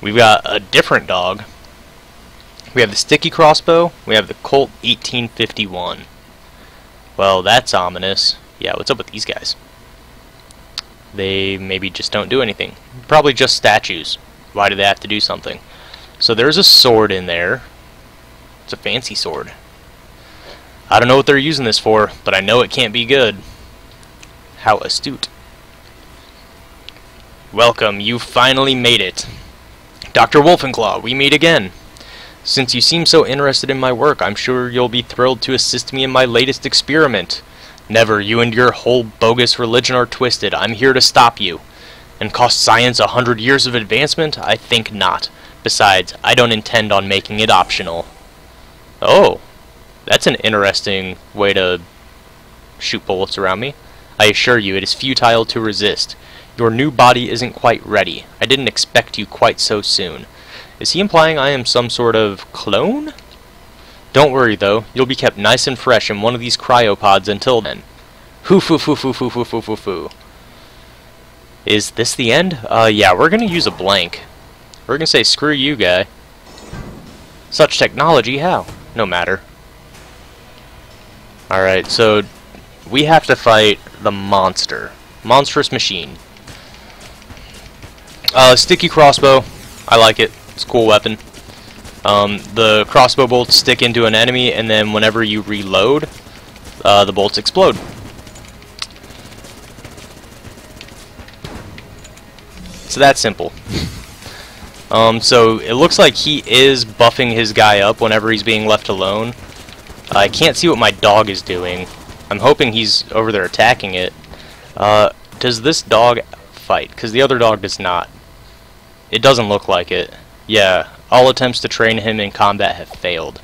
We've got a different dog. We have the Sticky Crossbow, we have the Colt 1851. Well, that's ominous. Yeah, what's up with these guys? They maybe just don't do anything. Probably just statues. Why do they have to do something? So there's a sword in there. It's a fancy sword. I don't know what they're using this for, but I know it can't be good. How astute. Welcome, you finally made it. Dr. Wolfenclaw, we meet again. Since you seem so interested in my work, I'm sure you'll be thrilled to assist me in my latest experiment. Never, you and your whole bogus religion are twisted. I'm here to stop you. And cost science 100 years of advancement? I think not. Besides, I don't intend on making it optional. Oh, that's an interesting way to shoot bullets around me. I assure you, it is futile to resist. Your new body isn't quite ready. I didn't expect you quite so soon. Is he implying I am some sort of clone? Don't worry though, you'll be kept nice and fresh in one of these cryopods until then. Hoo foo foo foo foo foo foo foo foo. Is this the end? Yeah, we're gonna use a blank. We're gonna say screw you, guy. Such technology, how? No matter. Alright, so we have to fight the monster. Monstrous machine. Sticky crossbow. I like it. It's a cool weapon. The crossbow bolts stick into an enemy, and then whenever you reload, the bolts explode. So that's simple. So it looks like he is buffing his guy up whenever he's being left alone. I can't see what my dog is doing. I'm hoping he's over there attacking it. Does this dog fight? Because the other dog does not. It doesn't look like it. Yeah, all attempts to train him in combat have failed.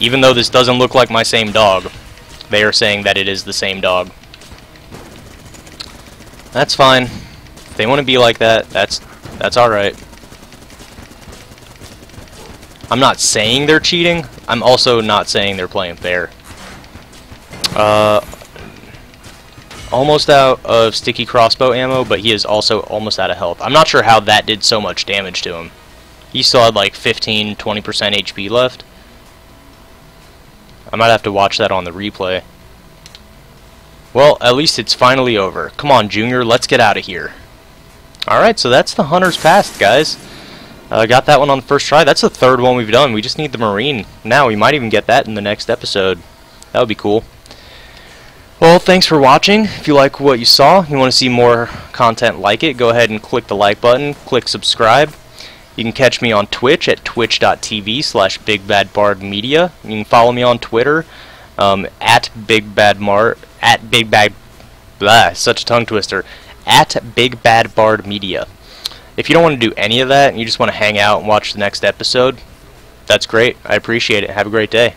Even though this doesn't look like my same dog, they are saying that it is the same dog. That's fine. If they want to be like that, that's alright. I'm not saying they're cheating. I'm also not saying they're playing fair. Almost out of sticky crossbow ammo, but he is also almost out of health. I'm not sure how that did so much damage to him. He still had like 15-20% HP left. I might have to watch that on the replay. Well, at least it's finally over. Come on, Junior, let's get out of here. Alright, so that's the Hunter's Past, guys. Got that one on the first try. That's the third one we've done. We just need the Marine. Now, we might even get that in the next episode. That would be cool. Well, thanks for watching. If you like what you saw, you want to see more content like it, go ahead and click the like button, click subscribe. You can catch me on Twitch at twitch.tv/BigBadBardMedia. You can follow me on Twitter at such a tongue twister, at BigBadBardMedia. If you don't want to do any of that and you just want to hang out and watch the next episode, that's great. I appreciate it. Have a great day.